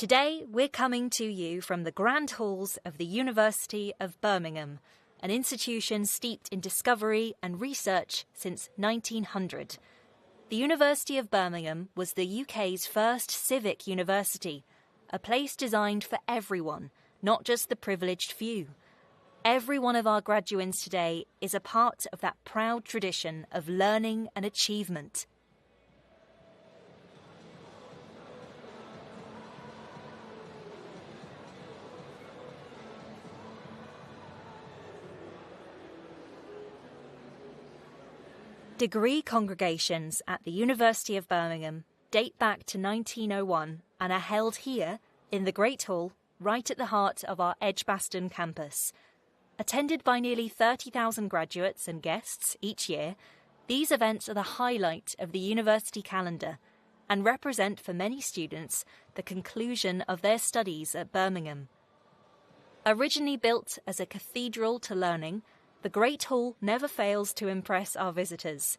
Today, we're coming to you from the grand halls of the University of Birmingham, an institution steeped in discovery and research since 1900. The University of Birmingham was the UK's first civic university, a place designed for everyone, not just the privileged few. Every one of our graduands today is a part of that proud tradition of learning and achievement. Degree congregations at the University of Birmingham date back to 1901 and are held here in the Great Hall, right at the heart of our Edgbaston campus. Attended by nearly 30,000 graduates and guests each year, these events are the highlight of the university calendar and represent for many students the conclusion of their studies at Birmingham. Originally built as a cathedral to learning, the Great Hall never fails to impress our visitors.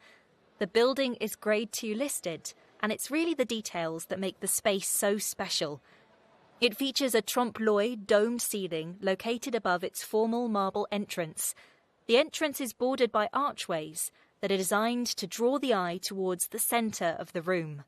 The building is Grade 2 listed, and it's really the details that make the space so special. It features a trompe-l'oeil domed ceiling located above its formal marble entrance. The entrance is bordered by archways that are designed to draw the eye towards the centre of the room.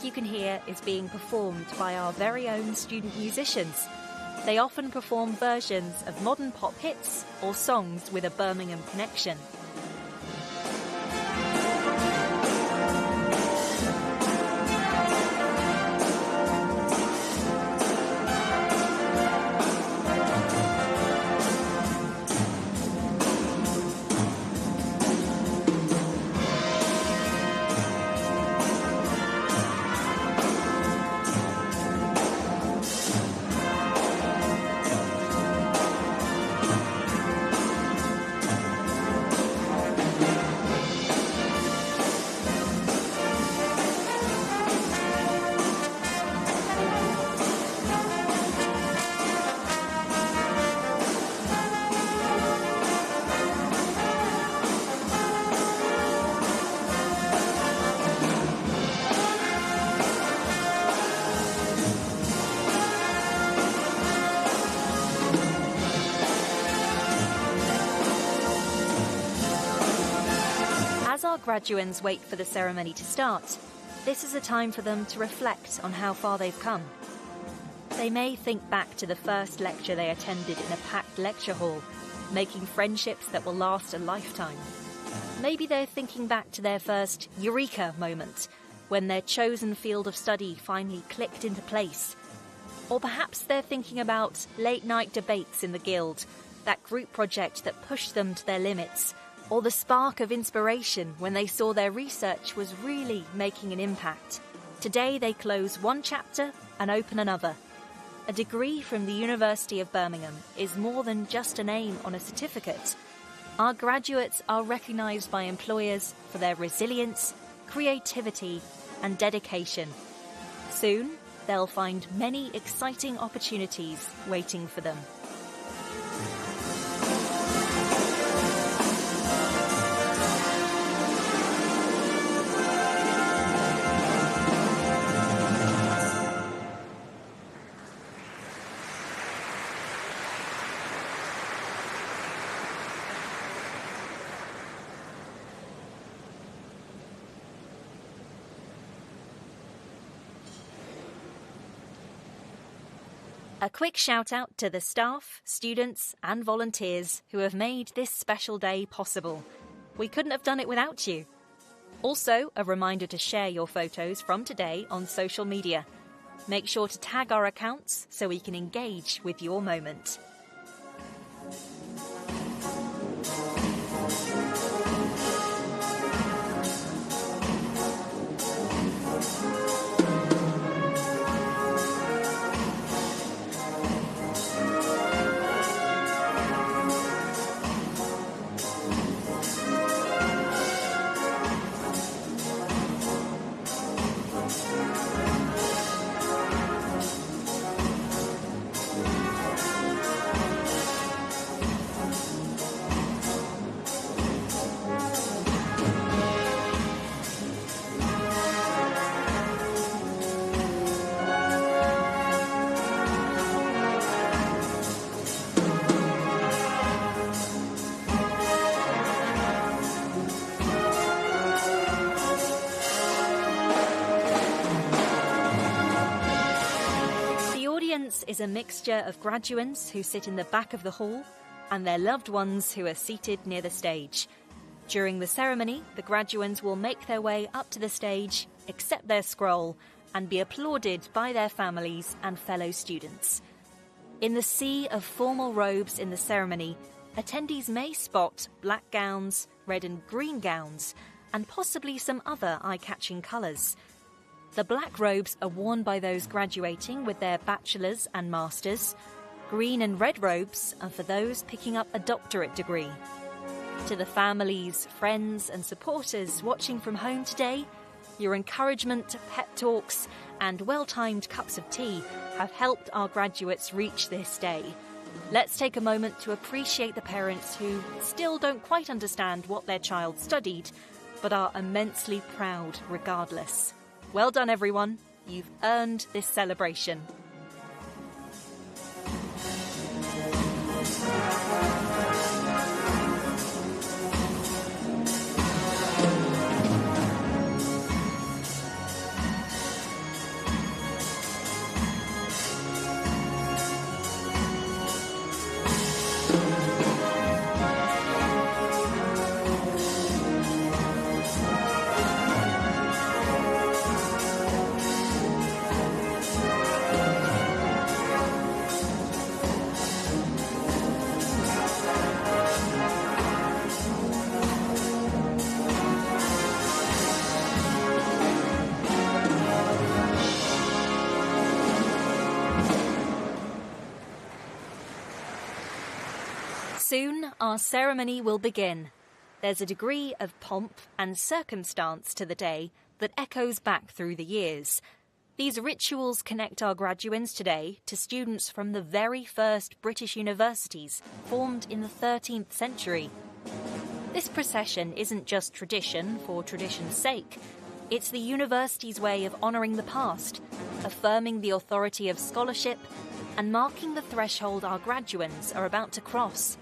You can hear is being performed by our very own student musicians. They often perform versions of modern pop hits or songs with a Birmingham connection. As our graduands wait for the ceremony to start, This is a time for them to reflect on how far they've come. They may think back to the first lecture they attended in a packed lecture hall, making friendships that will last a lifetime. Maybe they're thinking back to their first eureka moment, when their chosen field of study finally clicked into place. Or perhaps they're thinking about late-night debates in the Guild, that group project that pushed them to their limits, or the spark of inspiration when they saw their research was really making an impact. Today they close one chapter and open another. A degree from the University of Birmingham is more than just a name on a certificate. Our graduates are recognised by employers for their resilience, creativity and dedication. Soon, they'll find many exciting opportunities waiting for them. A quick shout out to the staff, students and volunteers who have made this special day possible. We couldn't have done it without you. Also, a reminder to share your photos from today on social media. Make sure to tag our accounts so we can engage with your moment. Is a mixture of graduands who sit in the back of the hall and their loved ones who are seated near the stage. During the ceremony, the graduands will make their way up to the stage, accept their scroll, and be applauded by their families and fellow students. In the sea of formal robes in the ceremony, attendees may spot black gowns, red and green gowns, and possibly some other eye-catching colours. The black robes are worn by those graduating with their bachelor's and master's. Green and red robes are for those picking up a doctorate degree. To the families, friends and supporters watching from home today, your encouragement, pep talks and well-timed cups of tea have helped our graduates reach this day. Let's take a moment to appreciate the parents who still don't quite understand what their child studied, but are immensely proud regardless. Well done, everyone. You've earned this celebration. Soon, our ceremony will begin. There's a degree of pomp and circumstance to the day that echoes back through the years. These rituals connect our graduands today to students from the very first British universities formed in the 13th century. This procession isn't just tradition for tradition's sake. It's the university's way of honouring the past, affirming the authority of scholarship, and marking the threshold our graduands are about to cross.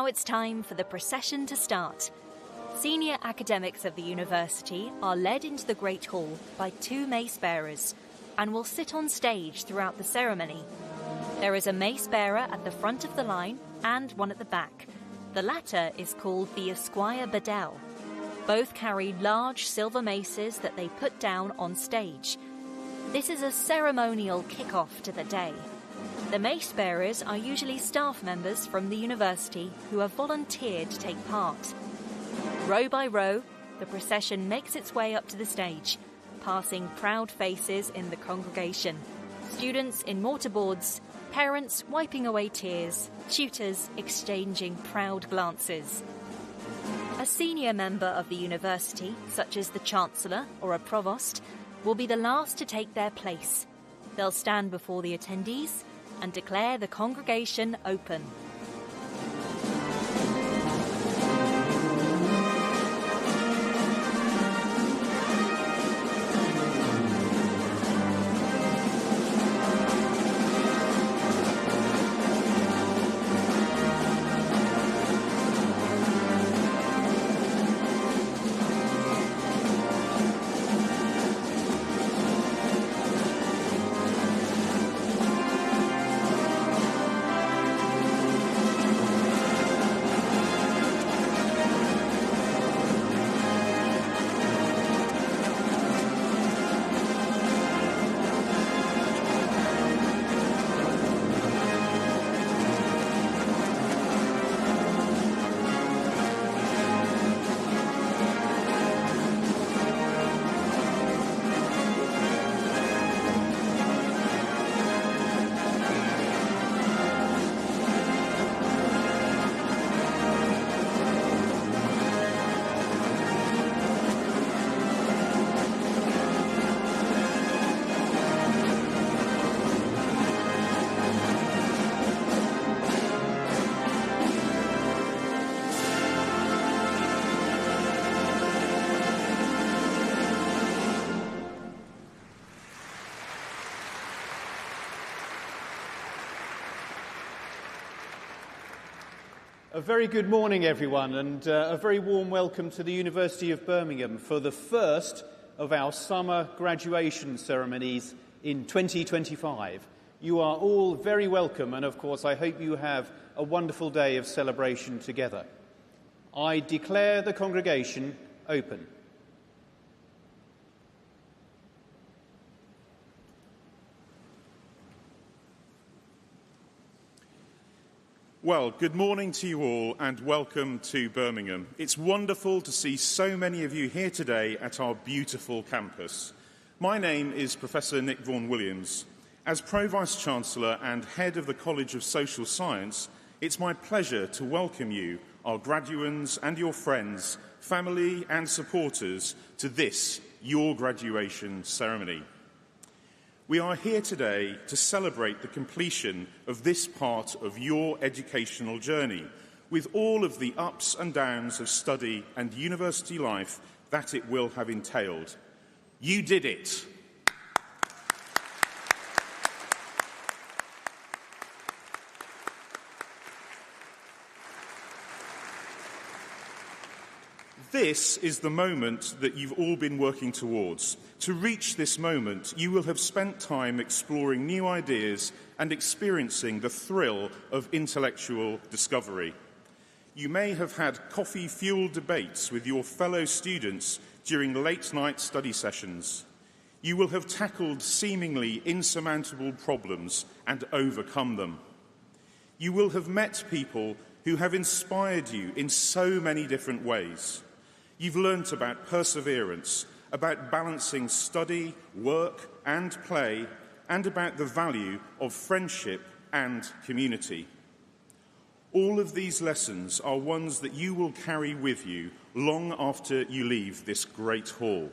it's time for the procession to start. Senior academics of the university are led into the Great Hall by two mace bearers and will sit on stage throughout the ceremony. There is a mace bearer at the front of the line and one at the back. The latter is called the Esquire Bedell. Both carry large silver maces that they put down on stage. This is a ceremonial kick-off to the day. The mace bearers are usually staff members from the university who have volunteered to take part. Row by row, the procession makes its way up to the stage. passing proud faces in the congregation. Students in mortarboards, parents wiping away tears, tutors exchanging proud glances. A senior member of the university, such as the Chancellor or a Provost, will be the last to take their place. They'll stand before the attendees and declare the congregation open. A very good morning, everyone, and a very warm welcome to the University of Birmingham for the first of our summer graduation ceremonies in 2025. You are all very welcome, and of course I hope you have a wonderful day of celebration together. I declare the congregation open. Well, good morning to you all and welcome to Birmingham. It's wonderful to see so many of you here today at our beautiful campus. My name is Professor Nick Vaughan-Williams. As Pro-Vice-Chancellor and Head of the College of Social Science, it's my pleasure to welcome you, our graduands and your friends, family and supporters, to this, your graduation ceremony. We are here today to celebrate the completion of this part of your educational journey, with all of the ups and downs of study and university life that it will have entailed. You did it! This is the moment that you've all been working towards. To reach this moment, you will have spent time exploring new ideas and experiencing the thrill of intellectual discovery. You may have had coffee-fueled debates with your fellow students during late-night study sessions. You will have tackled seemingly insurmountable problems and overcome them. You will have met people who have inspired you in so many different ways. You've learnt about perseverance, about balancing study, work and play, and about the value of friendship and community. All of these lessons are ones that you will carry with you long after you leave this great hall.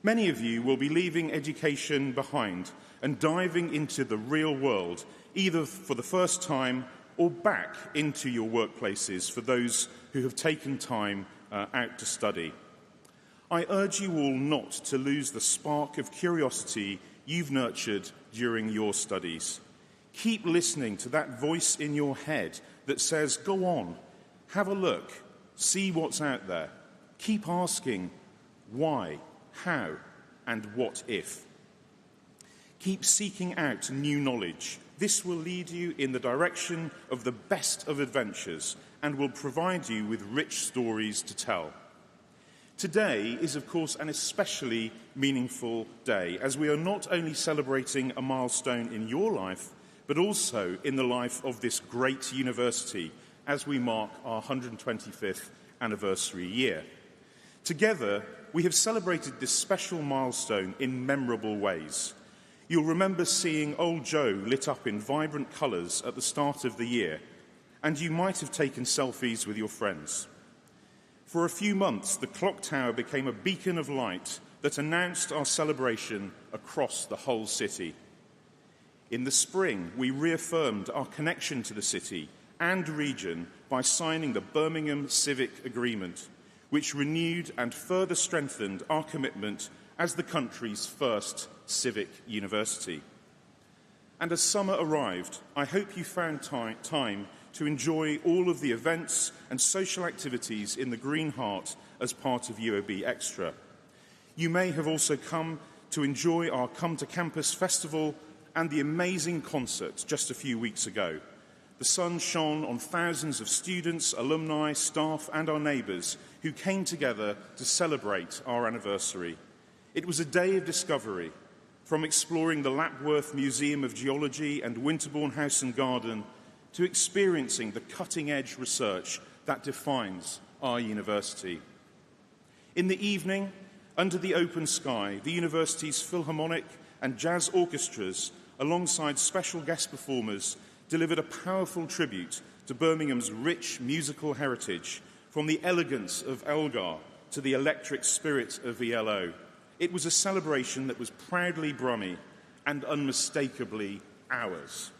Many of you will be leaving education behind and diving into the real world, either for the first time or back into your workplaces for those who have taken time out to study. I urge you all not to lose the spark of curiosity you've nurtured during your studies. Keep listening to that voice in your head that says, go on, have a look, see what's out there. Keep asking why, how, and what if. Keep seeking out new knowledge. This will lead you in the direction of the best of adventures and will provide you with rich stories to tell. Today is, of course, an especially meaningful day, as we are not only celebrating a milestone in your life, but also in the life of this great university as we mark our 125th anniversary year. Together, we have celebrated this special milestone in memorable ways. You'll remember seeing Old Joe lit up in vibrant colours at the start of the year, and you might have taken selfies with your friends. For a few months, the clock tower became a beacon of light that announced our celebration across the whole city. In the spring, we reaffirmed our connection to the city and region by signing the Birmingham Civic Agreement, which renewed and further strengthened our commitment as the country's first civic university. And as summer arrived, I hope you found time to enjoy all of the events and social activities in the Green Heart as part of UOB Extra. You may have also come to enjoy our Come to Campus festival and the amazing concert just a few weeks ago. The sun shone on thousands of students, alumni, staff and our neighbours who came together to celebrate our anniversary. It was a day of discovery, from exploring the Lapworth Museum of Geology and Winterbourne House and Garden to experiencing the cutting-edge research that defines our university. In the evening, under the open sky, the university's philharmonic and jazz orchestras, alongside special guest performers, delivered a powerful tribute to Birmingham's rich musical heritage, from the elegance of Elgar to the electric spirit of ELO. It was a celebration that was proudly Brummie and unmistakably ours.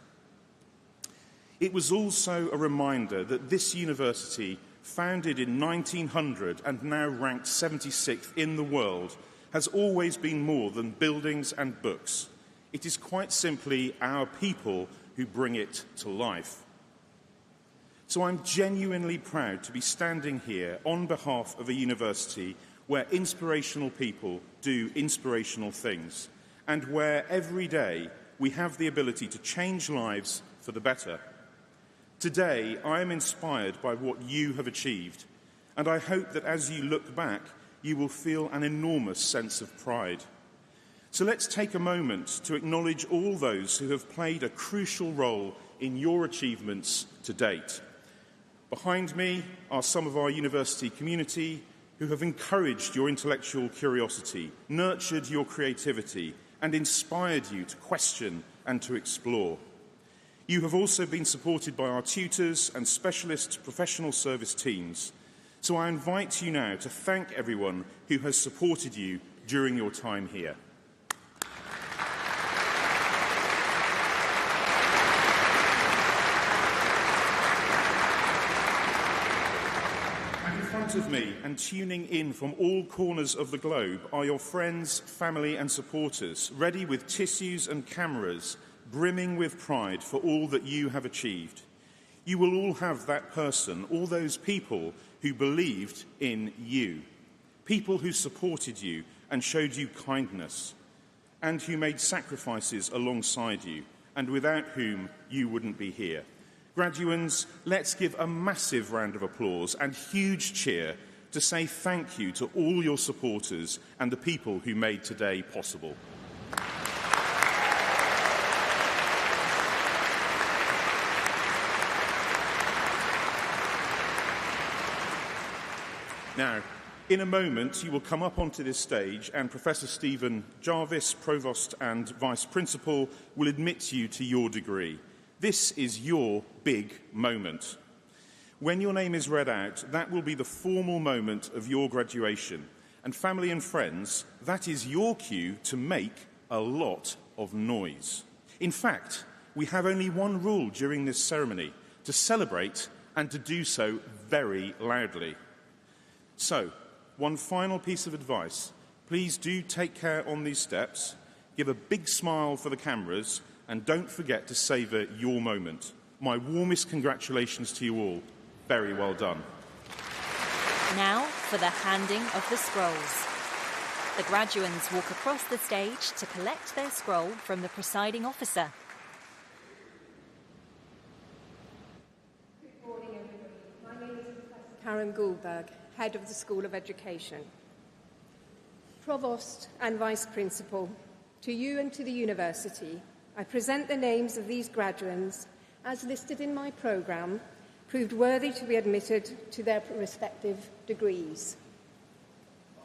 It was also a reminder that this university, founded in 1900 and now ranked 76th in the world, has always been more than buildings and books. It is quite simply our people who bring it to life. So I'm genuinely proud to be standing here on behalf of a university where inspirational people do inspirational things, and where every day we have the ability to change lives for the better. Today, I am inspired by what you have achieved, and I hope that as you look back, you will feel an enormous sense of pride. So let's take a moment to acknowledge all those who have played a crucial role in your achievements to date. Behind me are some of our university community who have encouraged your intellectual curiosity, nurtured your creativity, and inspired you to question and to explore. You have also been supported by our tutors and specialist professional service teams. So I invite you now to thank everyone who has supported you during your time here. And in front of me and tuning in from all corners of the globe are your friends, family and supporters, ready with tissues and cameras, brimming with pride for all that you have achieved. You will all have that person, all those people who believed in you, people who supported you and showed you kindness, and who made sacrifices alongside you, and without whom you wouldn't be here. Graduands, let's give a massive round of applause and huge cheer to say thank you to all your supporters and the people who made today possible. Now, in a moment, you will come up onto this stage and Professor Stephen Jarvis, Provost and Vice Principal, will admit you to your degree. This is your big moment. When your name is read out, that will be the formal moment of your graduation. And family and friends, that is your cue to make a lot of noise. In fact, we have only one rule during this ceremony: to celebrate and to do so very loudly. So, one final piece of advice. Please do take care on these steps, give a big smile for the cameras, and don't forget to savour your moment. My warmest congratulations to you all. Very well done. Now for the handing of the scrolls. The graduands walk across the stage to collect their scroll from the presiding officer. Good morning, everybody. My name is Professor Karen Goldberg, Head of the School of Education. Provost and Vice Principal, to you and to the University, I present the names of these graduands, as listed in my programme, proved worthy to be admitted to their respective degrees.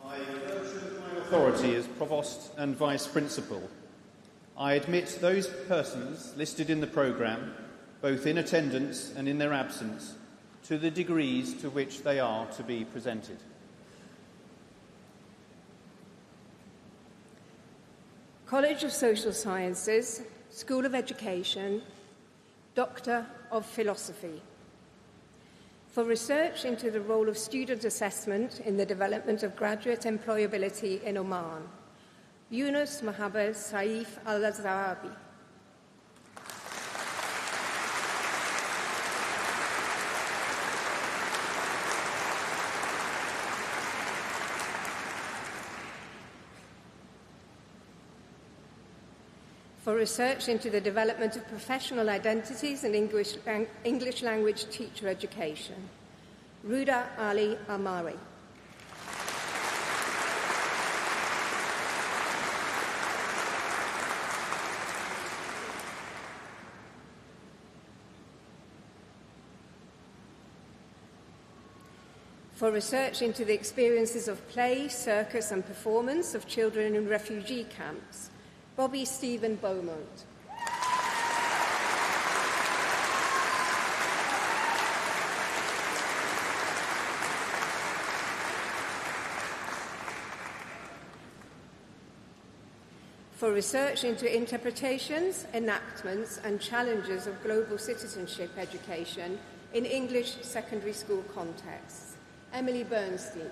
I authority as Provost and Vice Principal, I admit those persons listed in the programme, both in attendance and in their absence, to the degrees to which they are to be presented. College of Social Sciences, School of Education, Doctor of Philosophy. For research into the role of student assessment in the development of graduate employability in Oman, Yunus Mohammed Saif Al-Zahabi. For research into the development of professional identities and English language teacher education, Ruda Ali Amari. For research into the experiences of play, circus and performance of children in refugee camps, Bobby Stephen Beaumont. For research into interpretations, enactments and challenges of global citizenship education in English secondary school contexts, Emily Bernstein.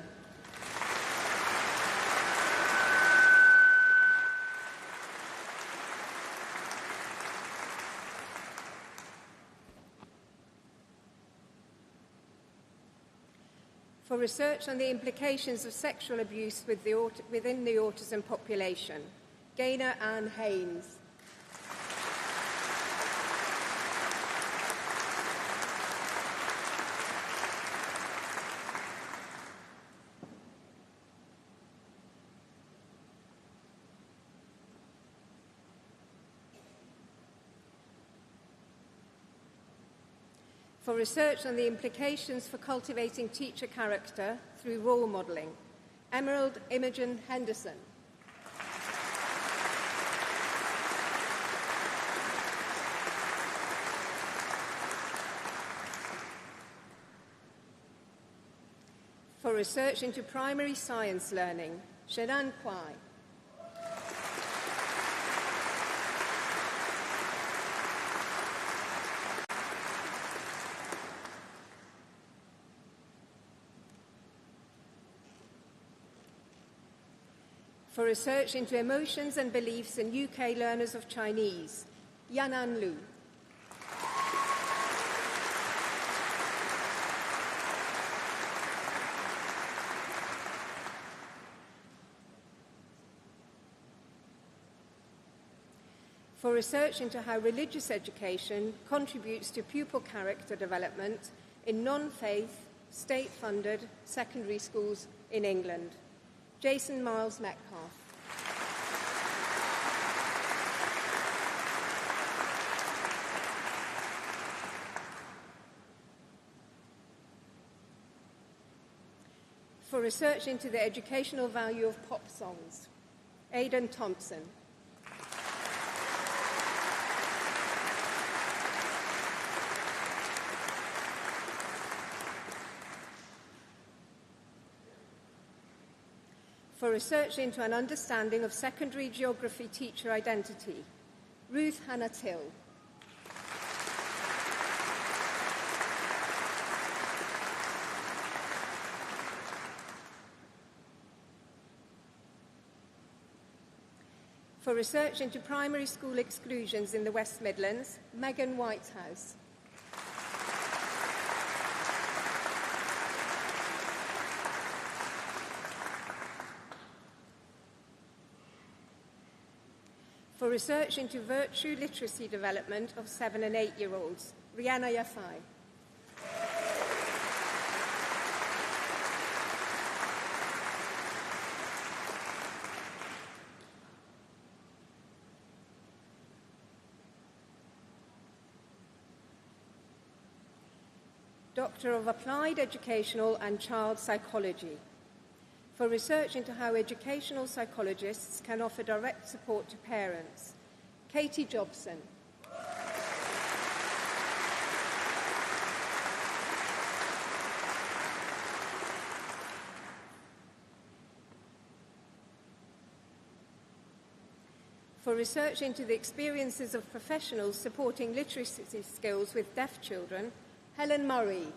For research on the implications of sexual abuse within the autism population, Gaynor Ann Haynes. For research on the implications for cultivating teacher character through role modelling, Emerald Imogen Henderson. For research into primary science learning, Shenan Kwai. For research into emotions and beliefs in UK learners of Chinese, Yanan Lu. For research into how religious education contributes to pupil character development in non-faith, state-funded secondary schools in England, Jason Miles Metcalf. For research into the educational value of pop songs, Aidan Thompson. For research into an understanding of secondary geography teacher identity, Ruth Hannah Till. For research into primary school exclusions in the West Midlands, Megan Whitehouse. For research into virtue literacy development of 7- and 8-year-olds, Rihanna Yafai. Doctor of Applied Educational and Child Psychology, for research into how educational psychologists can offer direct support to parents. Katie Jobson. For research into the experiences of professionals supporting literacy skills with deaf children, Helen Murray.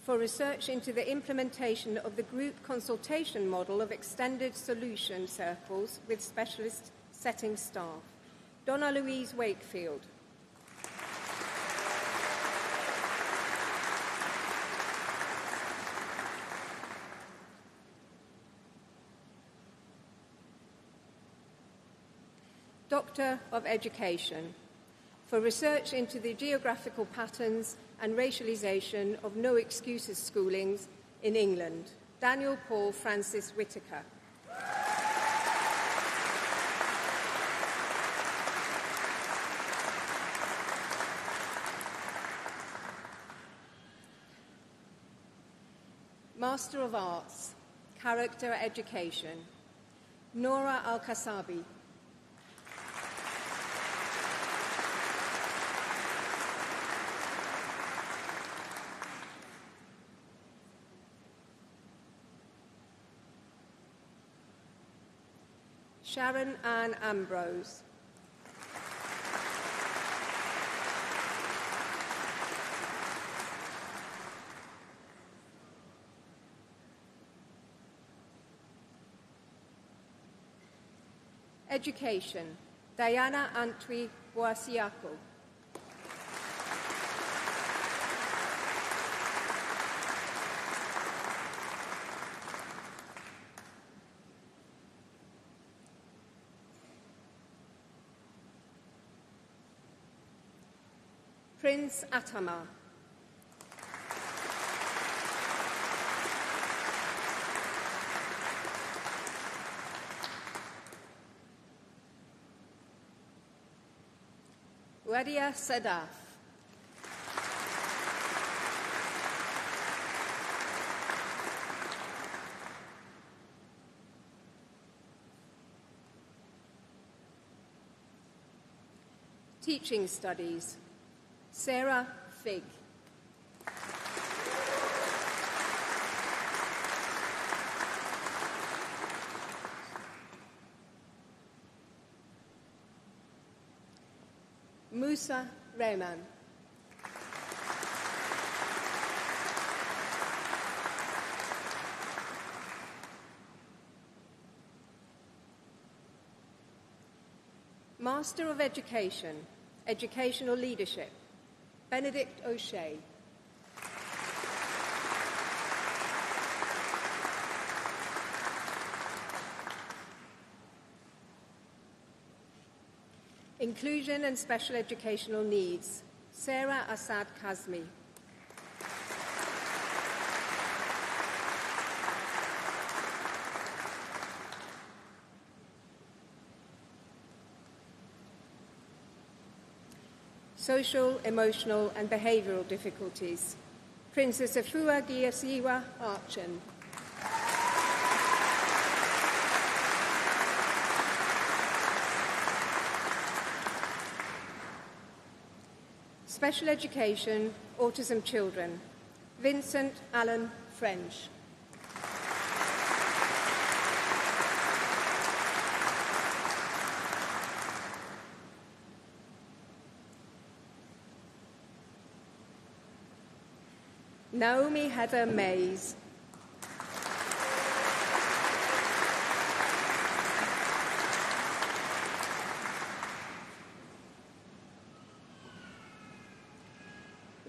For research into the implementation of the group consultation model of extended solution circles with specialist setting staff, Donna Louise Wakefield. Doctor of Education, for research into the geographical patterns and racialisation of no excuses schoolings in England, Daniel Paul Francis Whitaker. Master of Arts, Character Education, Nora Al-Kasabi. Sharon Ann Ambrose. Education, Diana Antwi Boasiako. Prince Atama. Wadia Sadaf. Teaching Studies, Sarah Fig. Musa Rehman. Master of Education, Educational Leadership, Benedict O'Shea. Inclusion and Special Educational Needs, Sarah Assad Kazmi. Social, Emotional and Behavioural Difficulties, Princess Afua Giyasiwa Archen. Special Education, Autism Children, Vincent Allen French. Naomi Heather Mays.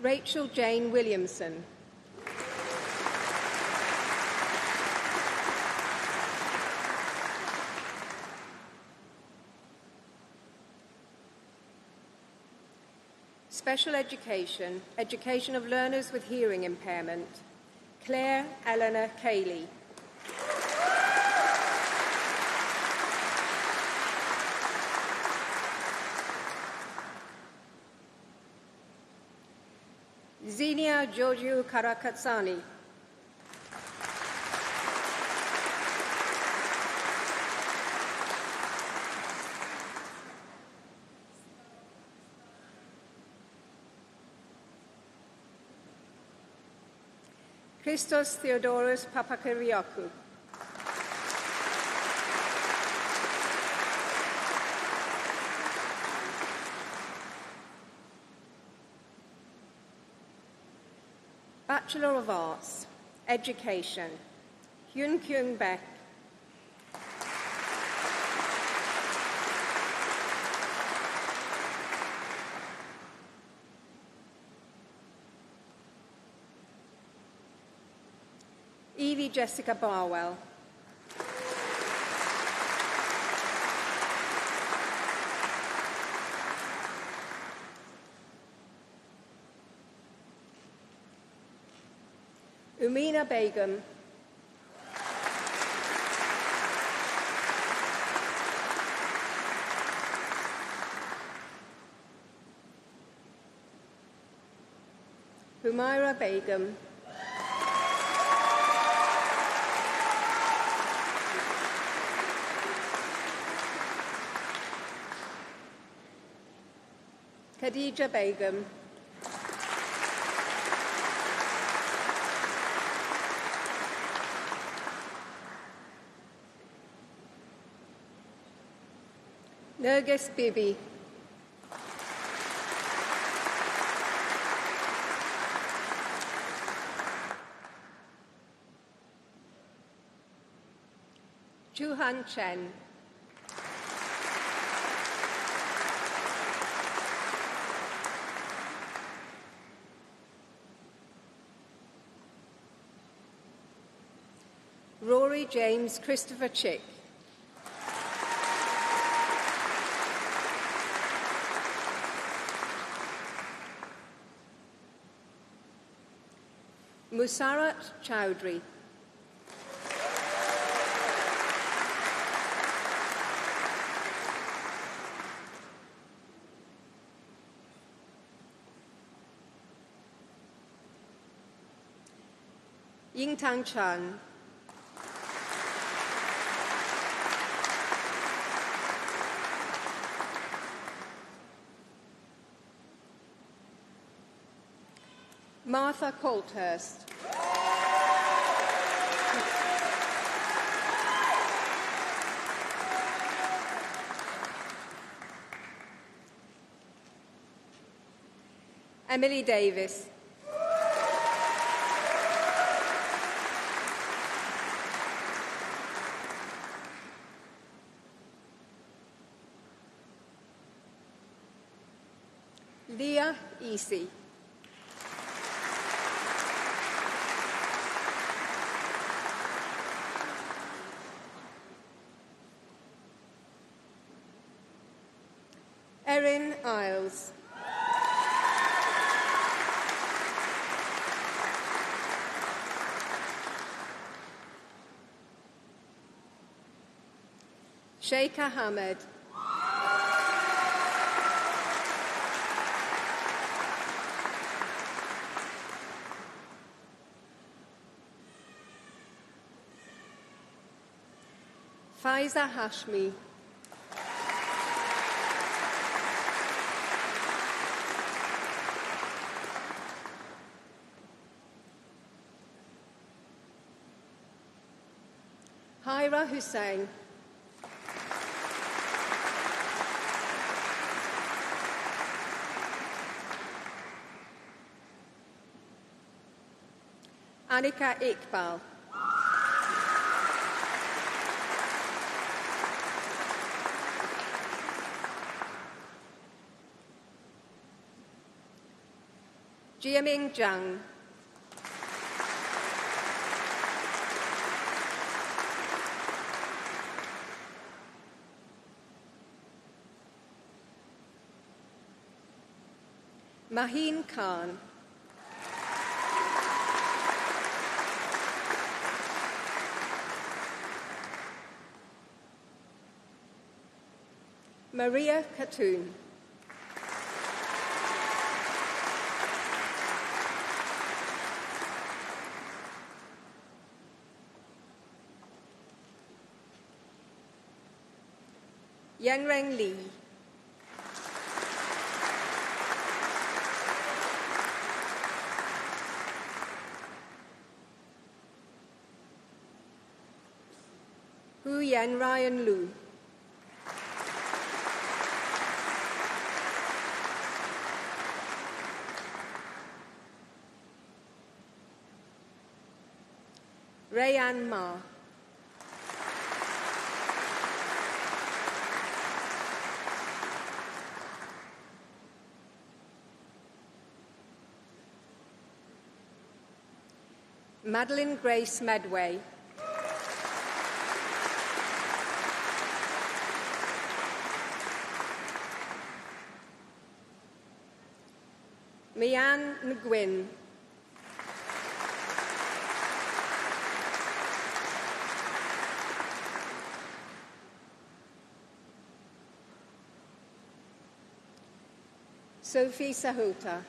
Rachel Jane Williamson. Special Education, Education of Learners with Hearing Impairment, Claire Eleanor Cayley. Xenia Georgiou Karakatsani. Christos Theodoros Papakyriakou. Bachelor of Arts, Education, Hyun Kyung Baek. Evie Jessica Barwell. Umina Begum. Humaira Begum. Khadija Begum. Nergis Bibi. Chuhan Chen. Rory James Christopher Chick. Musarat Chowdhury. Yingtang Chan. Martha Colthurst. Emily Davis. Leah Easy. Erin Isles. Sheikh Ahmed. Faiza Hashmi. Hyra Hussain. Anika Iqbal. Jiaming Zhang. Maheen Khan. Maria Khatoon. Yanreng Li. Hu Yan Ryan Lu. Rayan Ma. Madeline Grace Medway. Mian Nguyen. Sophie Sahota.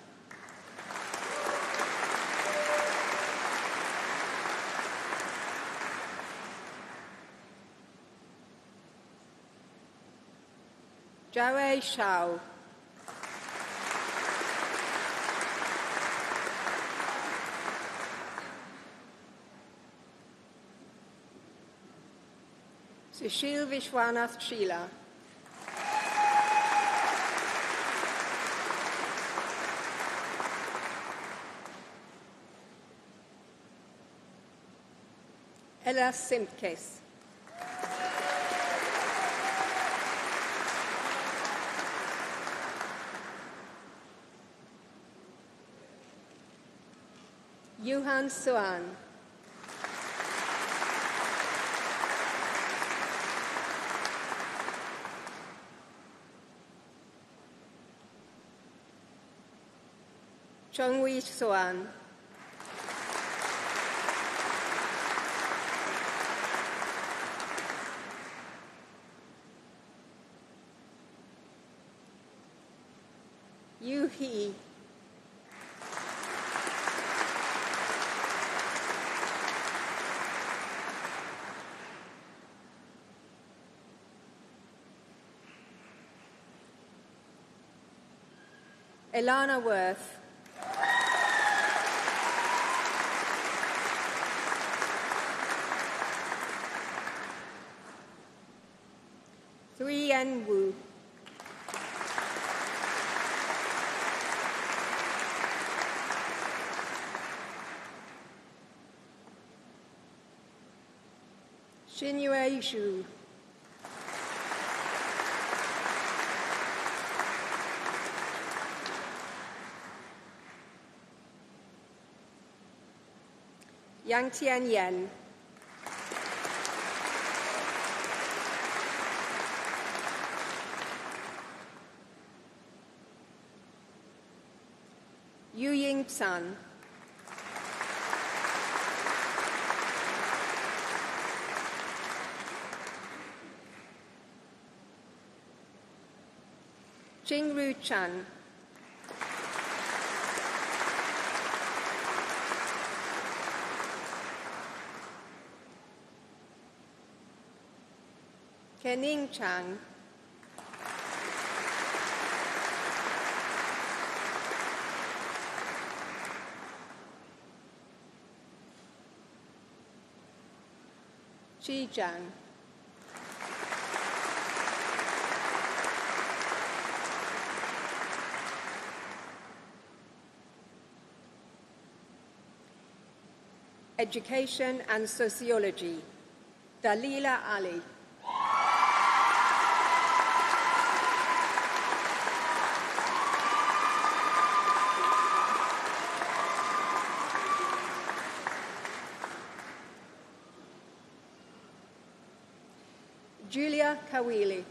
Joey Shao. Sushil Vishwanath Sheila. Ella Simtkes. Yuhan Suan. Chongwei Suan. Yu He. Elana Worth. Three Yen Wu. Xinyue Xu. Yang Tian Yen. Yu Ying Sun. Jingru Chan. Kening Chang. Chi Zhang. Education and Sociology, Dalila Ali. Julia Kawili.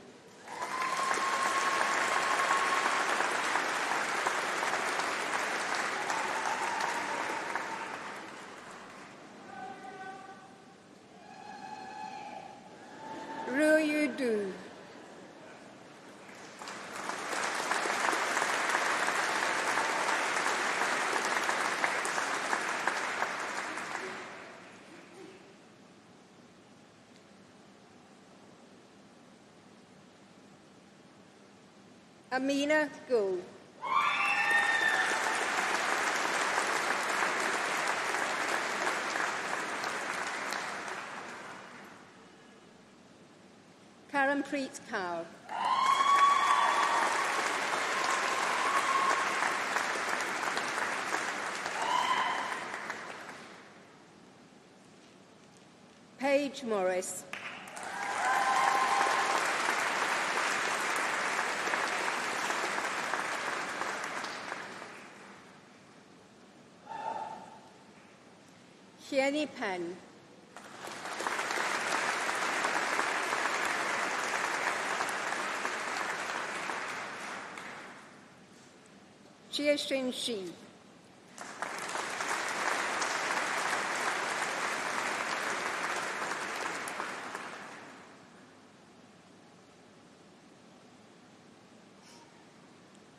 Ruyu Du. Amina Gul. Karanpreet Kaur. Paige Morris. Jenny Penn. Jiashun Shi.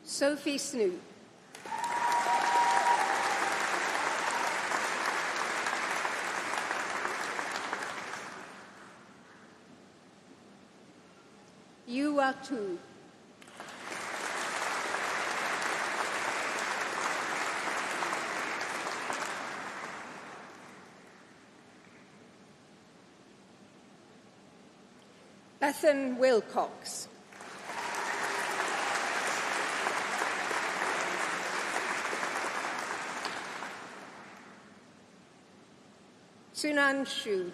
Sophie Snoop. Yua Tu. Bethan Wilcox. Sunan Shu.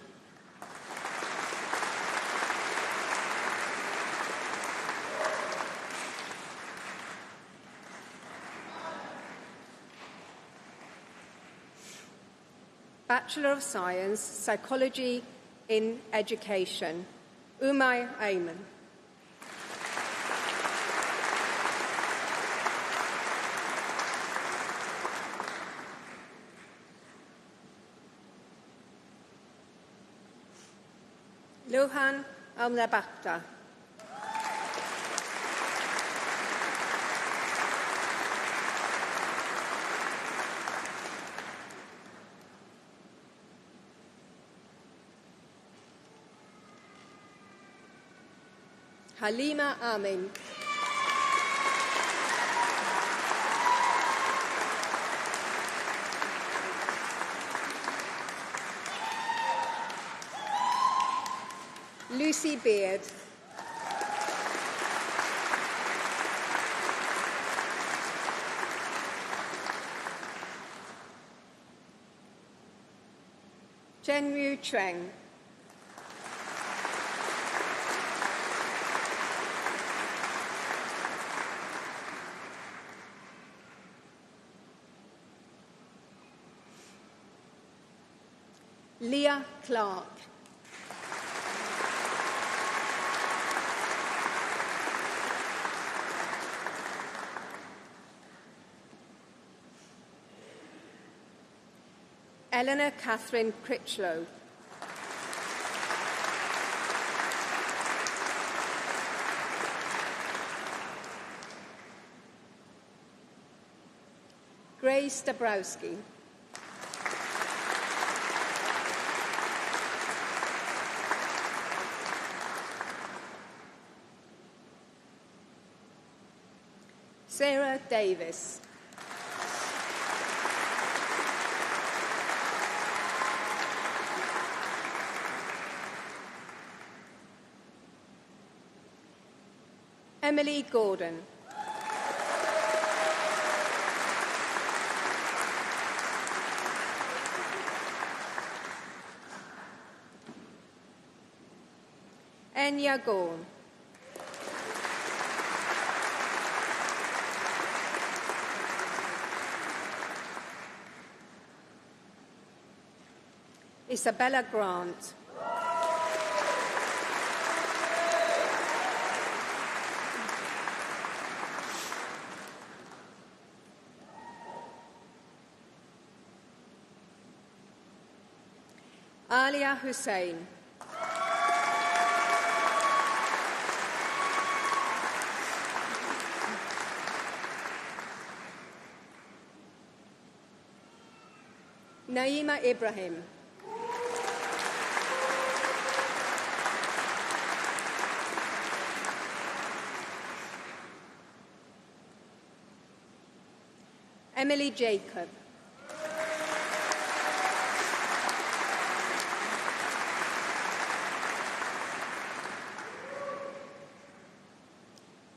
Bachelor of Science, Psychology in Education, Umay Ayman. Lohan Amnabakta. Halima Amin. Lucy Beard. Zhenyu Cheng. Leah Clark. Eleanor Catherine Critchlow. Grace Dabrowski. Sarah Davis. Emily Gordon. Enya Gorn. Isabella Grant. Alia Hussain. Naima Ibrahim. Emily Jacob.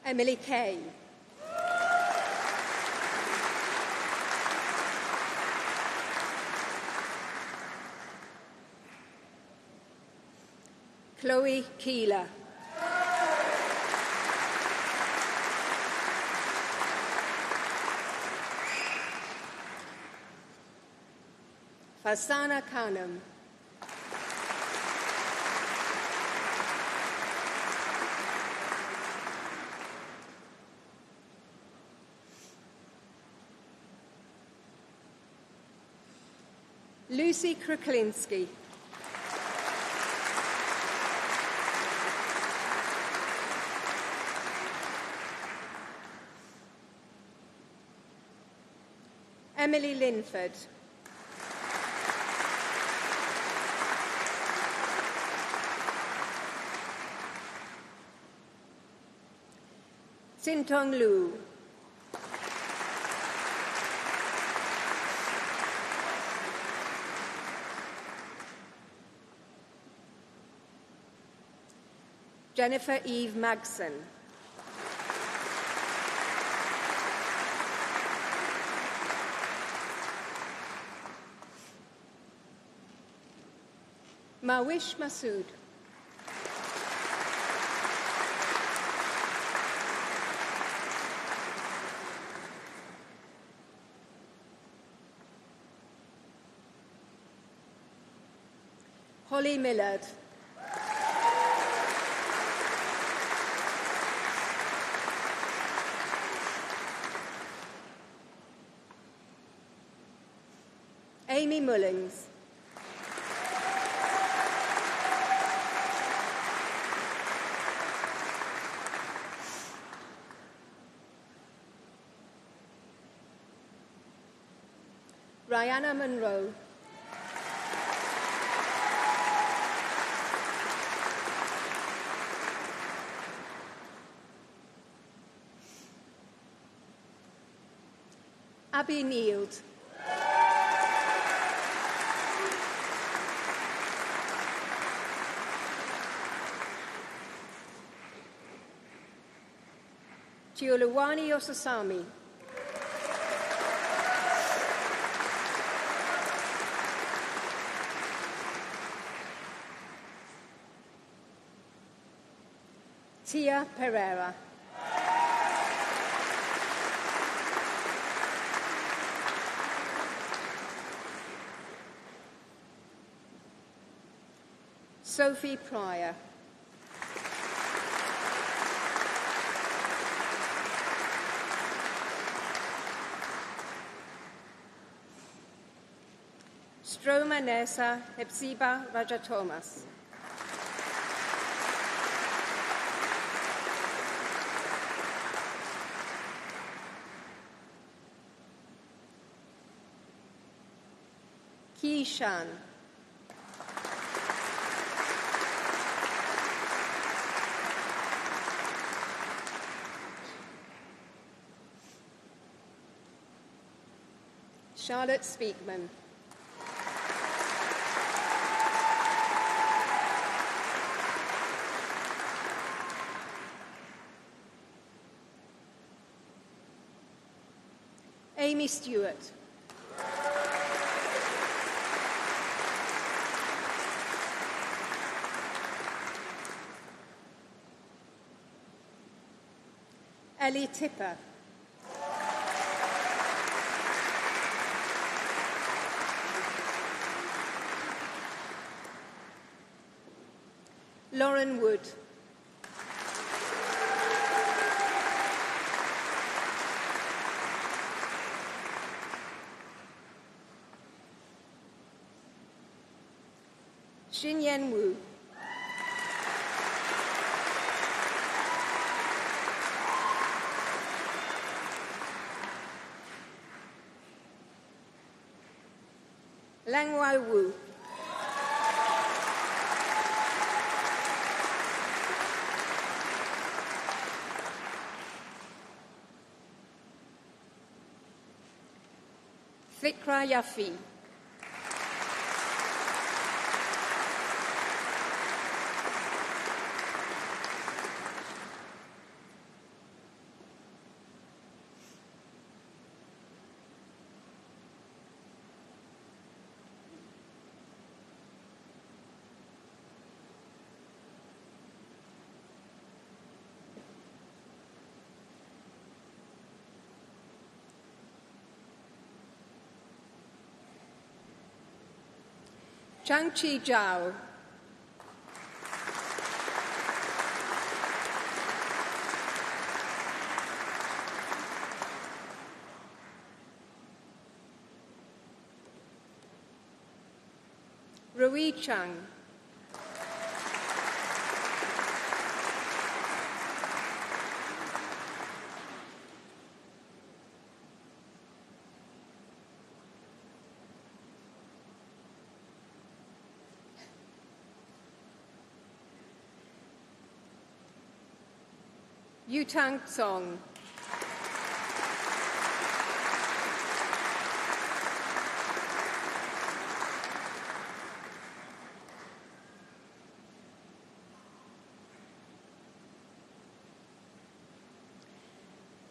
Emily Kay. Chloe Keeler. Fasana Khanum. Lucy Kruklinski. Emily Linford. Sintong Lu. Jennifer Eve Magson. Mawish Masood. Holly Millard. Amy Mullings. Rihanna Monroe. Abby Neild. Chioluwani Ososami. Tia Pereira. Sophie Pryor. Stroma Nessa Hepzibah Raja Thomas. Ki Shan. Charlotte Speakman. Amy Stewart. Ellie Tipper. Lauren Wood. Xinyan Wu. Langwai Wu. Zvikra Yafi. Chang Chi Zhao. Rui Chang. Yutang Song.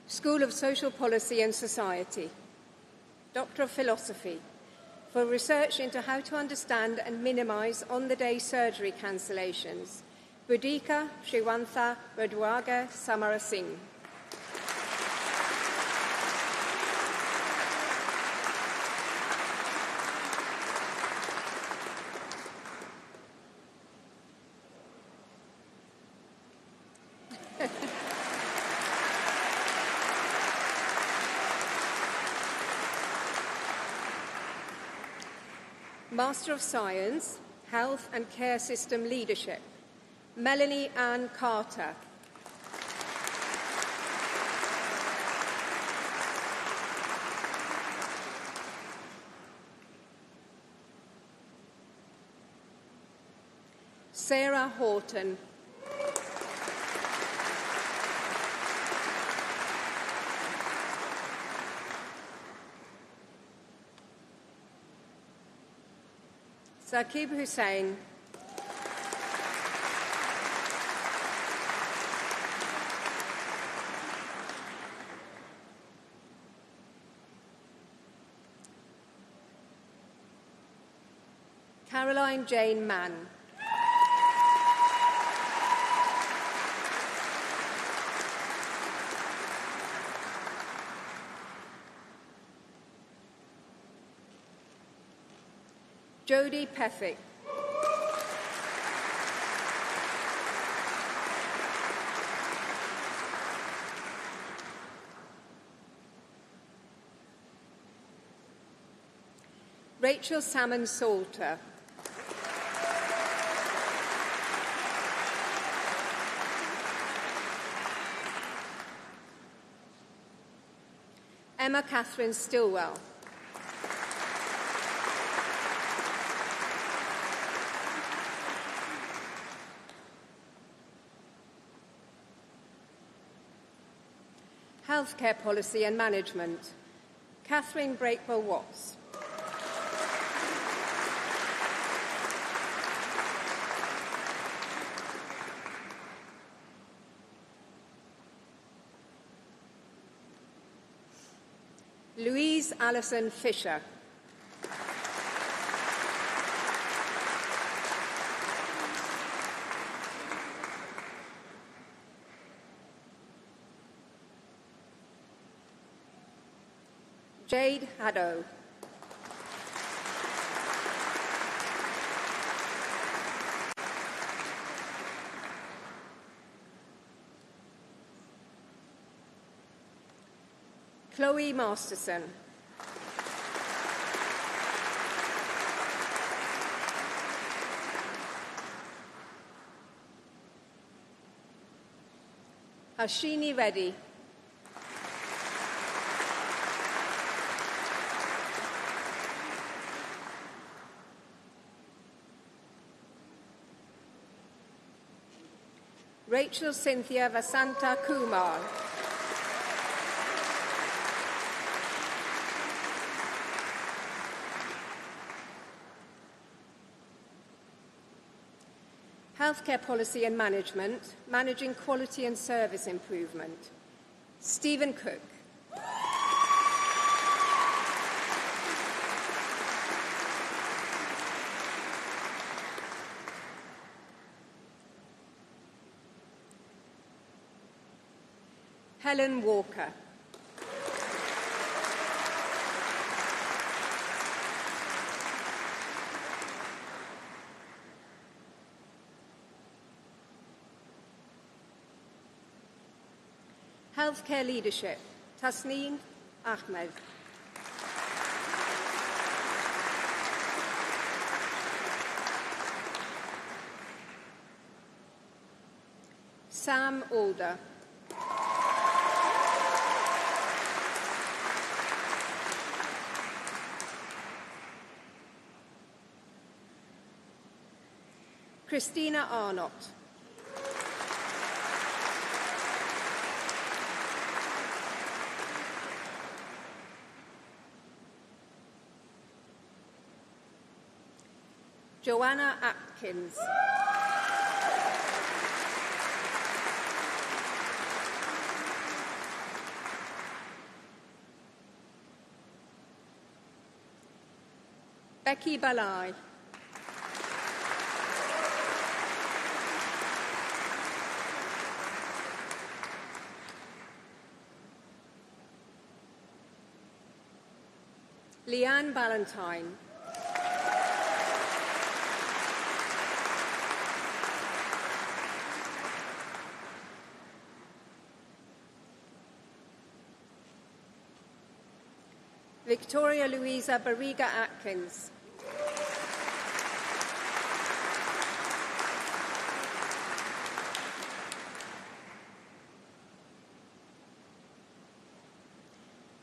School of Social Policy and Society. Doctor of Philosophy, for research into how to understand and minimise on-the-day surgery cancellations. Budika Sriwantha Radwaga Samarasingh. Master of Science, Health and Care System Leadership. Melanie Ann Carter. Sarah Horton. Saqib Hussain. Caroline Jane Mann. Jodie Pethick. Rachel Salmon Salter. Emma Catherine Stillwell. Healthcare Policy and Management. Catherine Breakwell-Watts. Louise Allison Fisher. Jade Haddo. Chloe Masterson. Harshini Reddy. Rachel Cynthia Vasanta Kumar. . Healthcare Policy and Management, Managing Quality and Service Improvement, Stephen Cook. Helen Walker. Healthcare Leadership, Tasneem Ahmed. Sam Alder. Christina Arnott. Joanna Atkins. Becky Balai. Leanne Ballantyne. Victoria Louisa Barriga Atkins.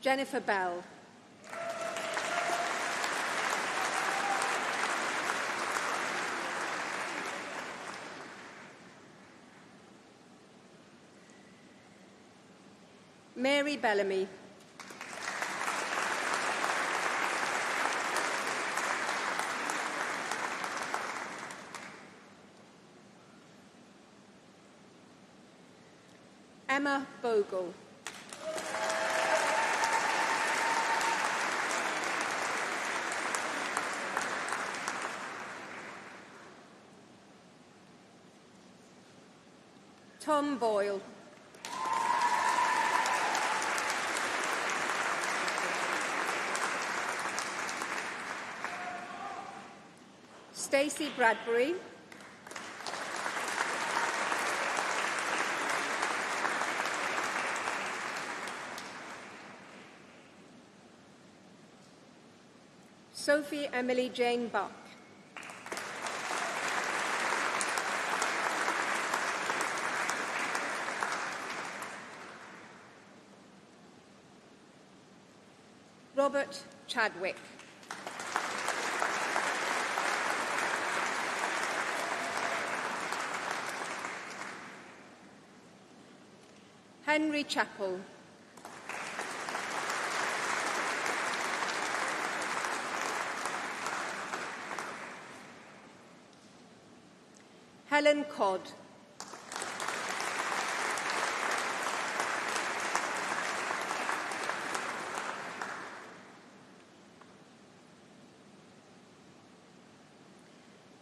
Jennifer Bell. Mary Bellamy. Emma Bogle. Tom Boyle. Stacey Bradbury. Sophie Emily Jane Buck. Robert Chadwick. Henry Chappell. Helen Codd.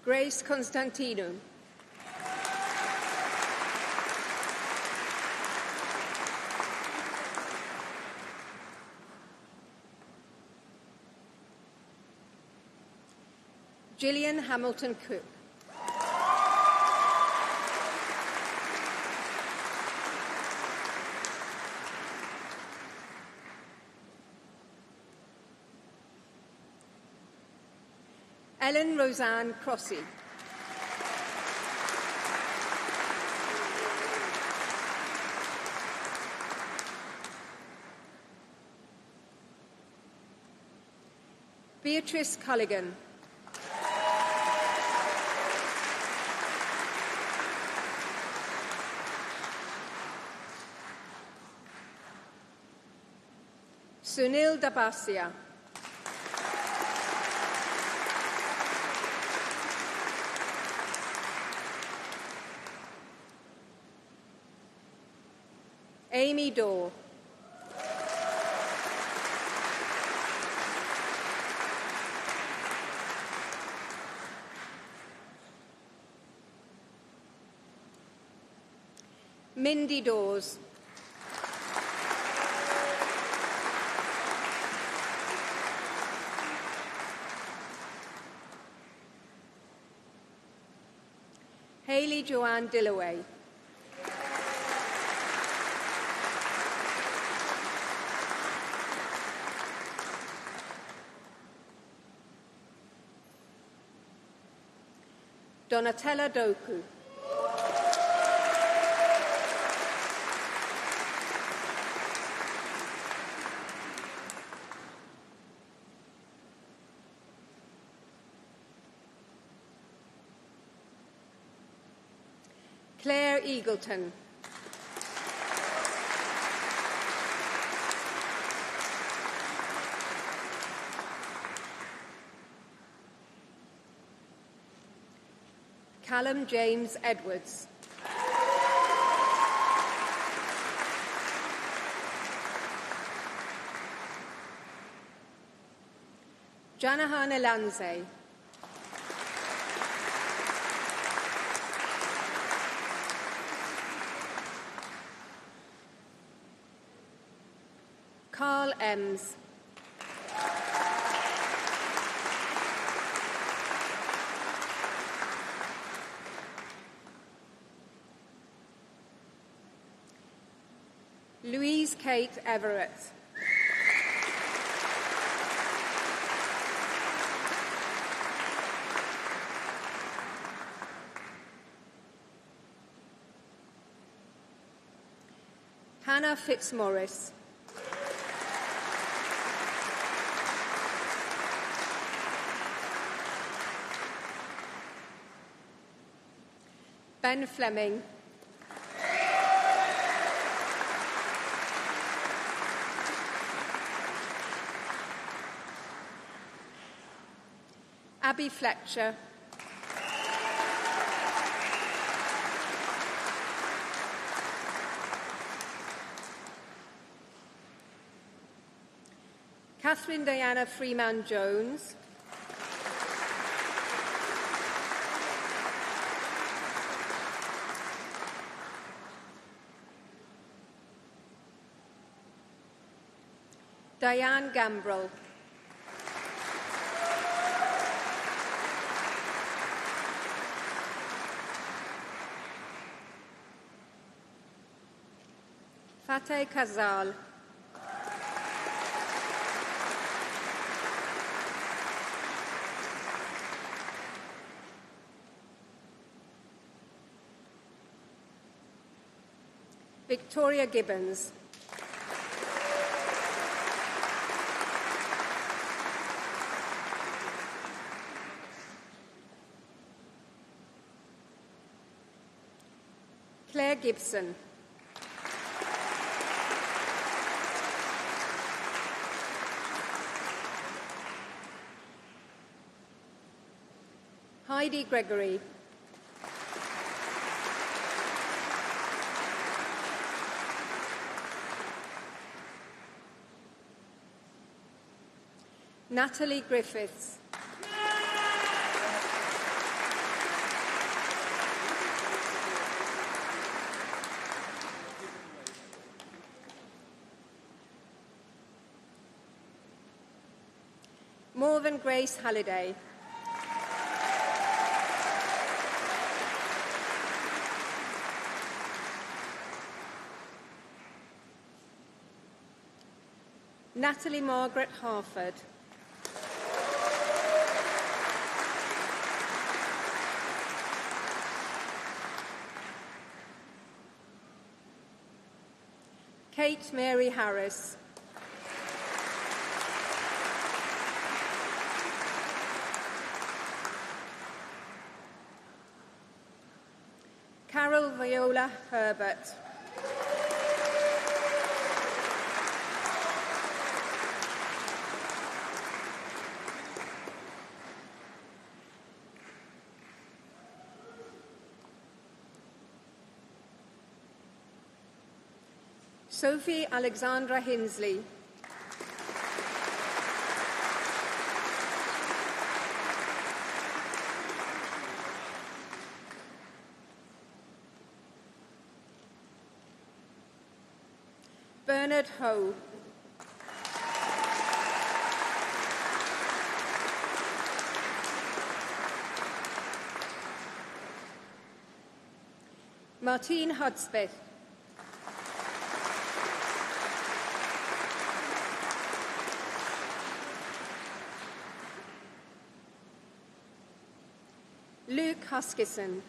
Grace Constantino. Gillian Hamilton Cook. Ellen Roseanne Crossy. Beatrice Culligan. Sunil Dabasia. Amy Daw. Mindy Dawes. Hayley Joanne Dillaway. Donatella Doku. Claire Eagleton. Callum James Edwards. Janahana Lanze. Carl Ems. Louise Kate Everett. Hannah Fitzmaurice. Ben Fleming. Abby Fletcher. Catherine Diana Freeman Jones. Diane Gambrell. Fateh Kazal. Victoria Gibbons. Claire Gibson. Heidi Gregory. Natalie Griffiths. Morven Grace Halliday. Natalie Margaret Harford. Kate Mary Harris. Carol Viola Herbert. Sophie Alexandra Hinsley. Bernard Ho. Martine Hudspeth. Luke Huskisson.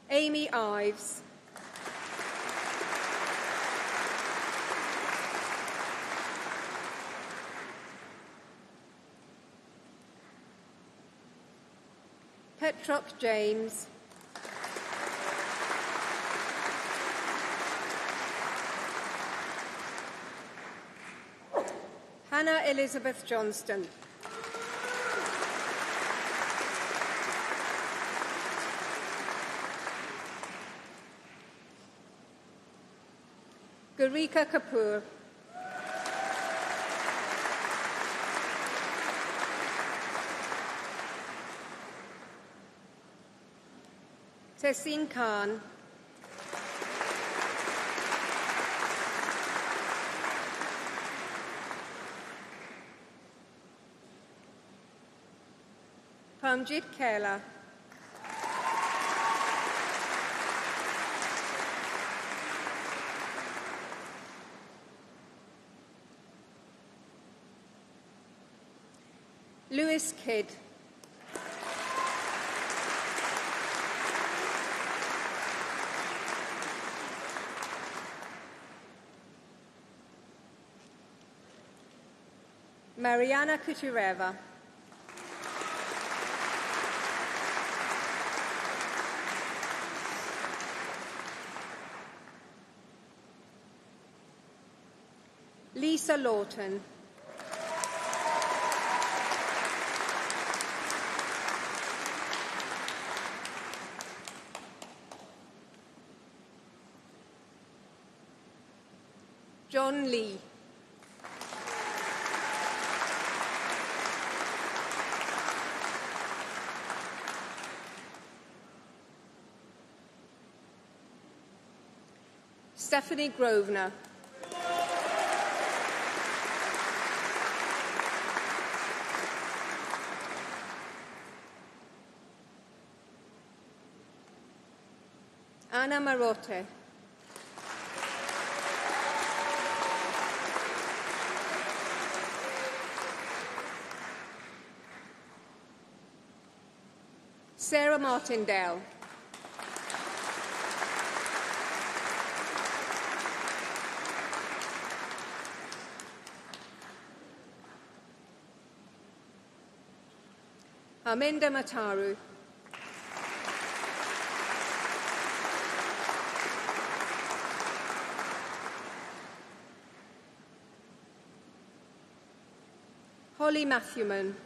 Amy Ives. Petrock James. Hannah Elizabeth Johnston. Garika Kapoor. Tessin Khan. Pamjit Kela. Lewis Kidd. Mariana Kutureva. Lisa Lawton. John Lee. Stephanie Grosvenor. Anna Marotte. Sarah Martindale. Arminda Mataru. Holly Matthewman.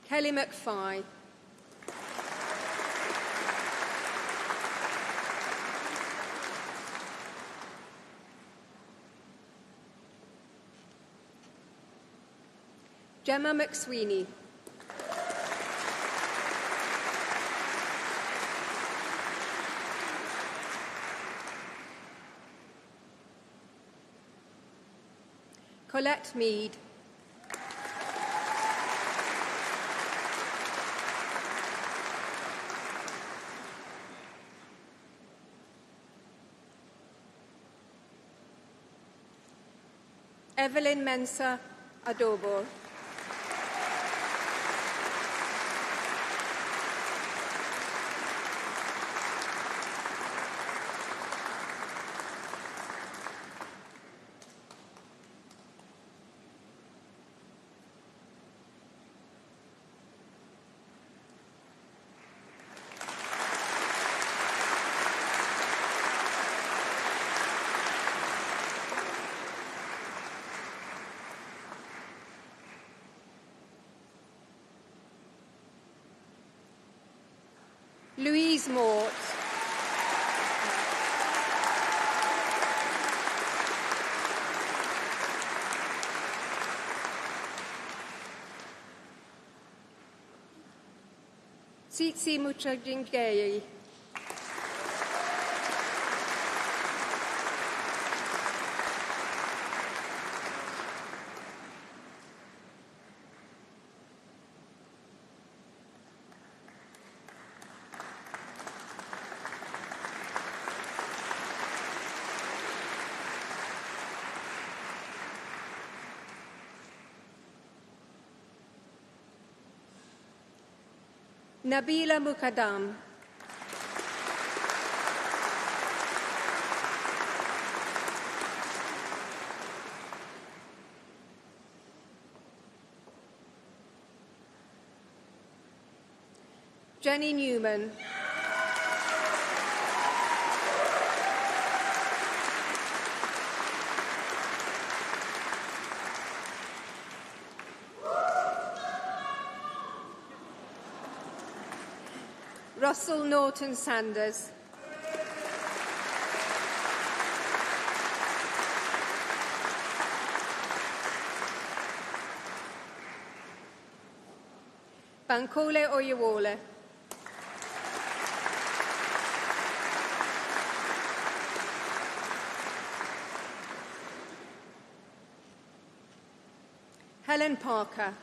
Kelly McFly. Gemma McSweeney. Colette Mead. Evelyn Mensah Adobo. Louise Mort. Tsitsi Muchadjingayi. Nabila Mukaddam. Jenny Newman. Russell Norton Sanders. Bankole Oyewole. Helen Parker.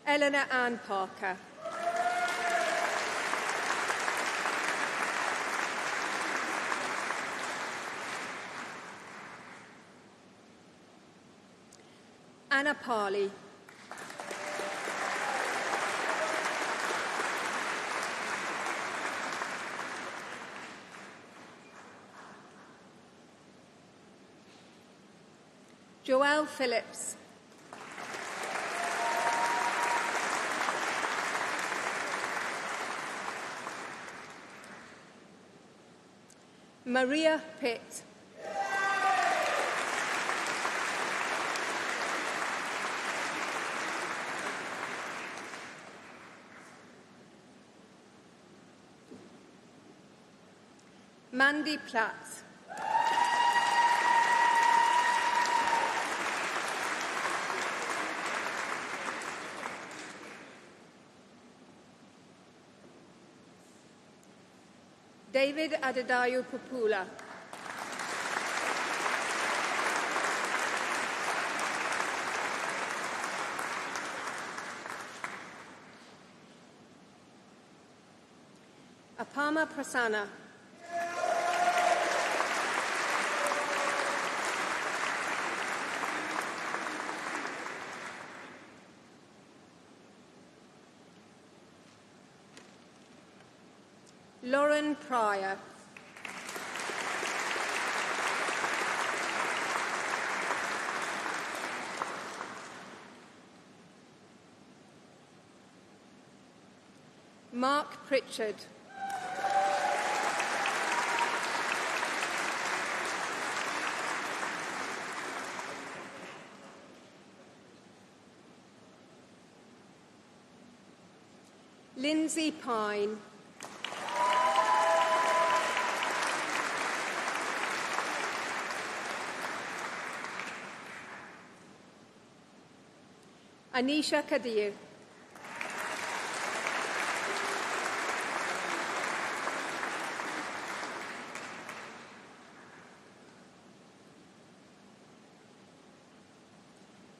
Eleanor Ann Parker. Anna Parley. Joelle Phillips. Maria Pitt. Mandy Platt. David Adedayo Popula. Apama Prasanna. Lauren Pryor. Mark Pritchard. Lindsay Pine. Anisha Kadir.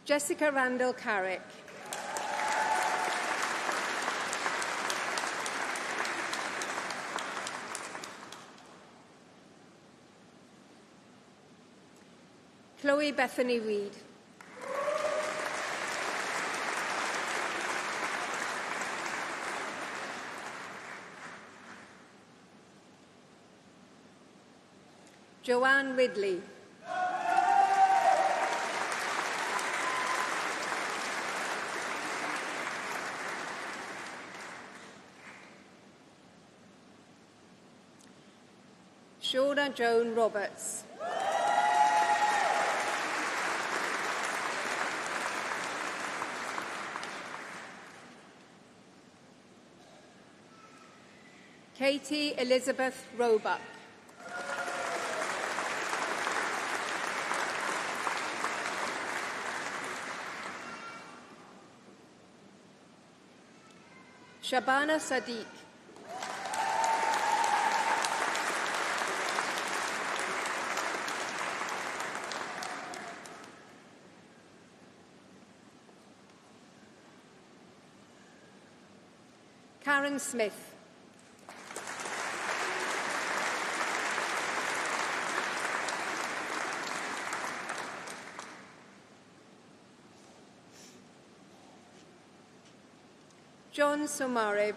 Jessica Randall Carrick. Chloe Bethany Reid. Joanne Ridley. Shauna Joan Roberts. Katie Elizabeth Roebuck. Shabana Sadiq. Karen Smith. John Somareb.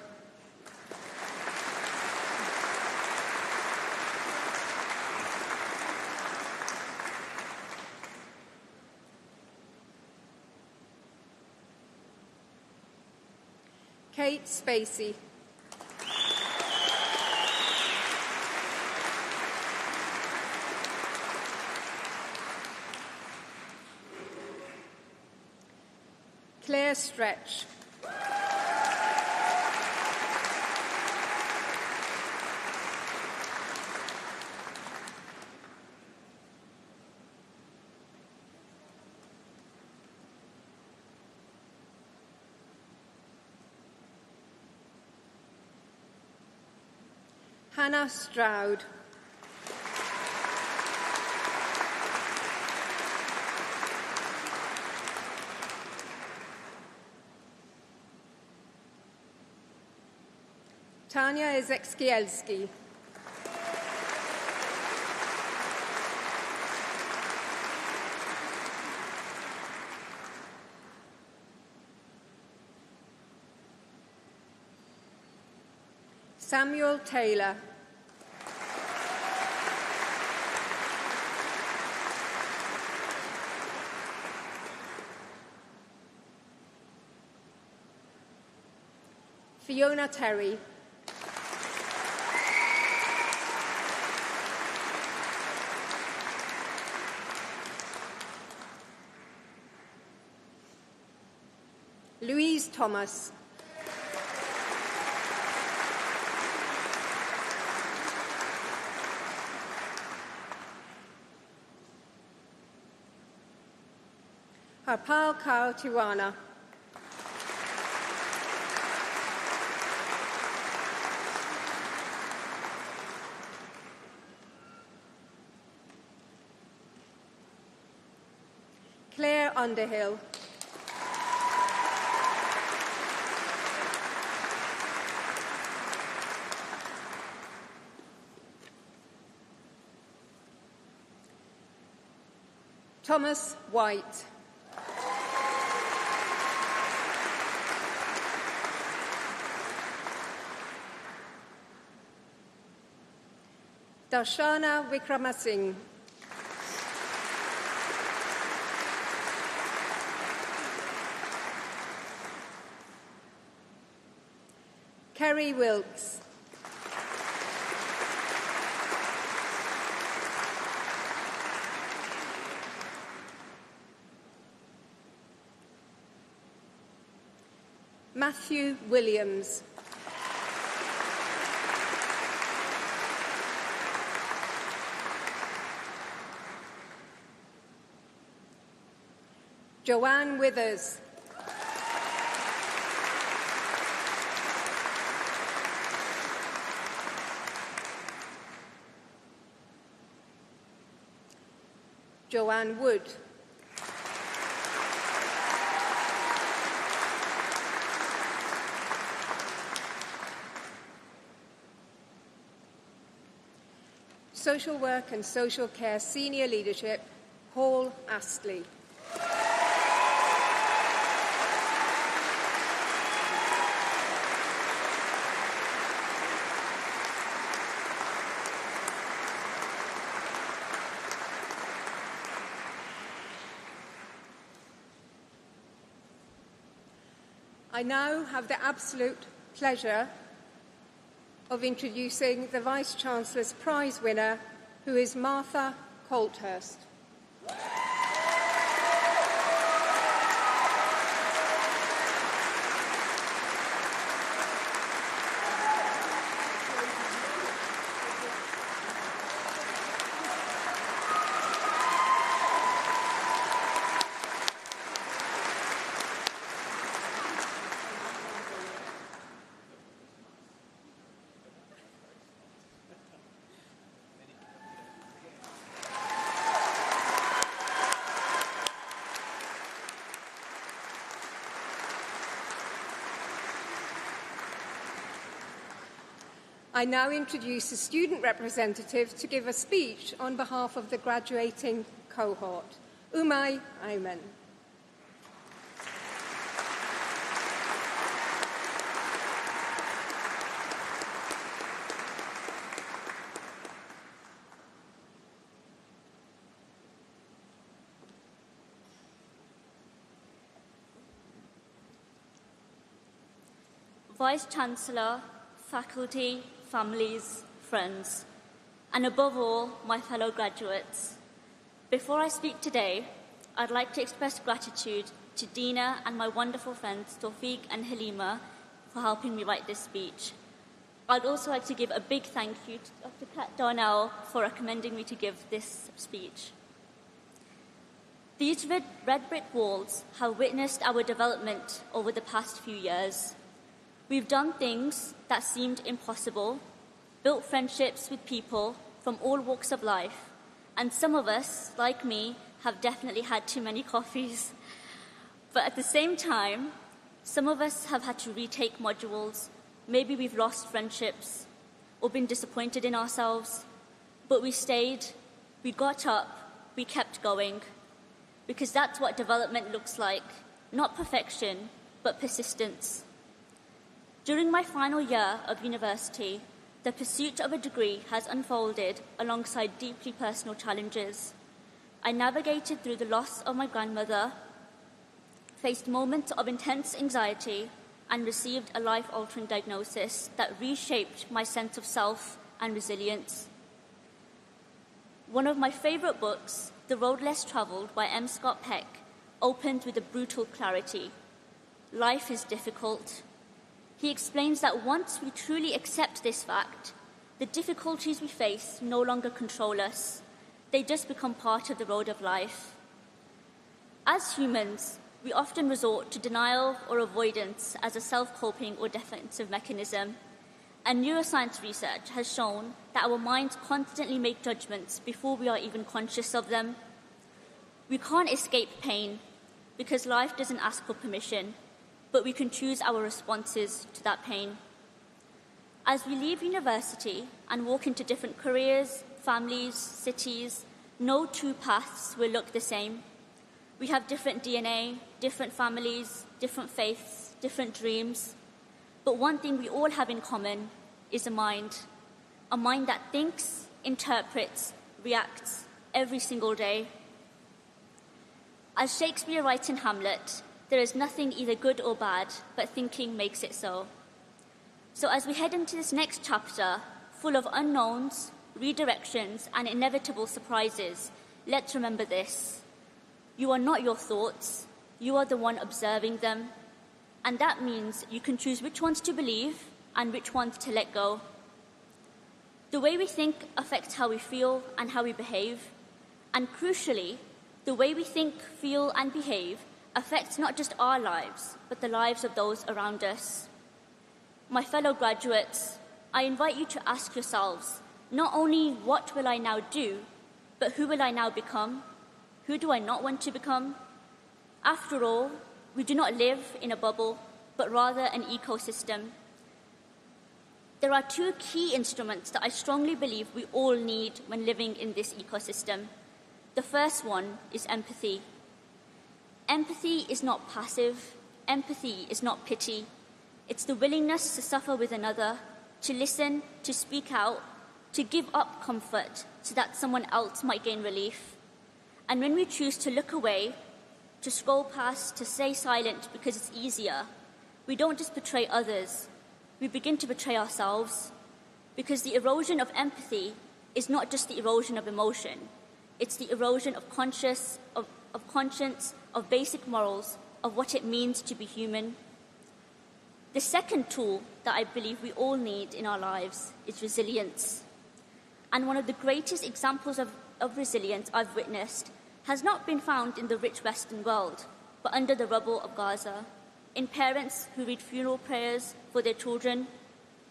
Kate Spacey. Claire Stretch. Hannah Stroud. Tanya Ezekskielski. Samuel Taylor. Fiona Terry. Louise Thomas. Harpal Kaur Tiwana. Claire Underhill. Thomas White. Darshana Wickramasinghe. Kerry Wilkes. Matthew Williams. Joanne Withers. Joanne Wood. Social Work and Social Care Senior Leadership, Paul Astley. I now have the absolute pleasure of introducing the Vice-Chancellor's Prize winner, who is Martha Colthurst. I now introduce the student representative to give a speech on behalf of the graduating cohort. Umay Ayman. Vice-Chancellor, faculty, families, friends, and above all, my fellow graduates. Before I speak today, I'd like to express gratitude to Dina and my wonderful friends Tawfiq and Halima for helping me write this speech. I'd also like to give a big thank you to Dr. Kat Darnell for recommending me to give this speech. These red brick walls have witnessed our development over the past few years. We've done things that seemed impossible, built friendships with people from all walks of life, and some of us, like me, have definitely had too many coffees. But at the same time, some of us have had to retake modules. Maybe we've lost friendships or been disappointed in ourselves. But we stayed, we got up, we kept going. Because that's what development looks like. Not perfection, but persistence. During my final year of university, the pursuit of a degree has unfolded alongside deeply personal challenges. I navigated through the loss of my grandmother, faced moments of intense anxiety, and received a life-altering diagnosis that reshaped my sense of self and resilience. One of my favourite books, The Road Less Travelled by M. Scott Peck, opened with a brutal clarity. Life is difficult. He explains that once we truly accept this fact, the difficulties we face no longer control us. They just become part of the road of life. As humans, we often resort to denial or avoidance as a self-coping or defensive mechanism. And neuroscience research has shown that our minds constantly make judgments before we are even conscious of them. We can't escape pain because life doesn't ask for permission, but we can choose our responses to that pain. As we leave university and walk into different careers, families, cities, no two paths will look the same. We have different DNA, different families, different faiths, different dreams. But one thing we all have in common is a mind that thinks, interprets, reacts every single day. As Shakespeare writes in Hamlet, there is nothing either good or bad, but thinking makes it so. So as we head into this next chapter, full of unknowns, redirections, and inevitable surprises, let's remember this. You are not your thoughts, you are the one observing them. And that means you can choose which ones to believe and which ones to let go. The way we think affects how we feel and how we behave. And crucially, the way we think, feel, and behave affects not just our lives, but the lives of those around us. My fellow graduates, I invite you to ask yourselves, not only what will I now do, but who will I now become? Who do I not want to become? After all, we do not live in a bubble, but rather an ecosystem. There are two key instruments that I strongly believe we all need when living in this ecosystem. The first one is empathy. Empathy is not passive. Empathy is not pity. It's the willingness to suffer with another, to listen, to speak out, to give up comfort so that someone else might gain relief. And when we choose to look away, to scroll past, to stay silent because it's easier, we don't just betray others, we begin to betray ourselves. Because the erosion of empathy is not just the erosion of emotion, it's the erosion of conscience, of basic morals, of what it means to be human. The second tool that I believe we all need in our lives is resilience. And one of the greatest examples of resilience I've witnessed has not been found in the rich Western world, but under the rubble of Gaza, in parents who read funeral prayers for their children,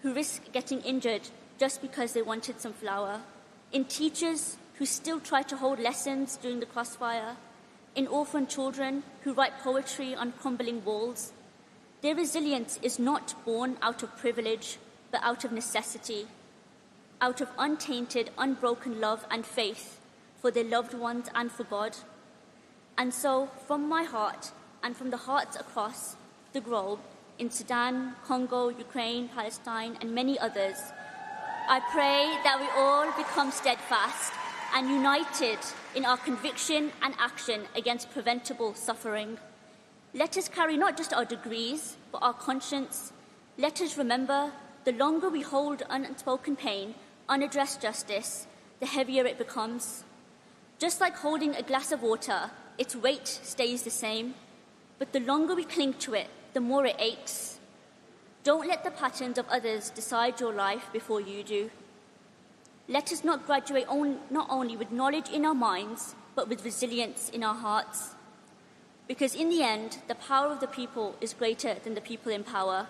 who risk getting injured just because they wanted some flour, in teachers who still try to hold lessons during the crossfire, in orphan children who write poetry on crumbling walls. Their resilience is not born out of privilege, but out of necessity, out of untainted, unbroken love and faith for their loved ones and for God. And so, from my heart and from the hearts across the globe, in Sudan, Congo, Ukraine, Palestine, and many others, I pray that we all become steadfast and united in our conviction and action against preventable suffering. Let us carry not just our degrees, but our conscience. Let us remember, the longer we hold unspoken pain, unaddressed justice, the heavier it becomes. Just like holding a glass of water, its weight stays the same, but the longer we cling to it, the more it aches. Don't let the patterns of others decide your life before you do. Let us not graduate not only with knowledge in our minds, but with resilience in our hearts. Because in the end, the power of the people is greater than the people in power.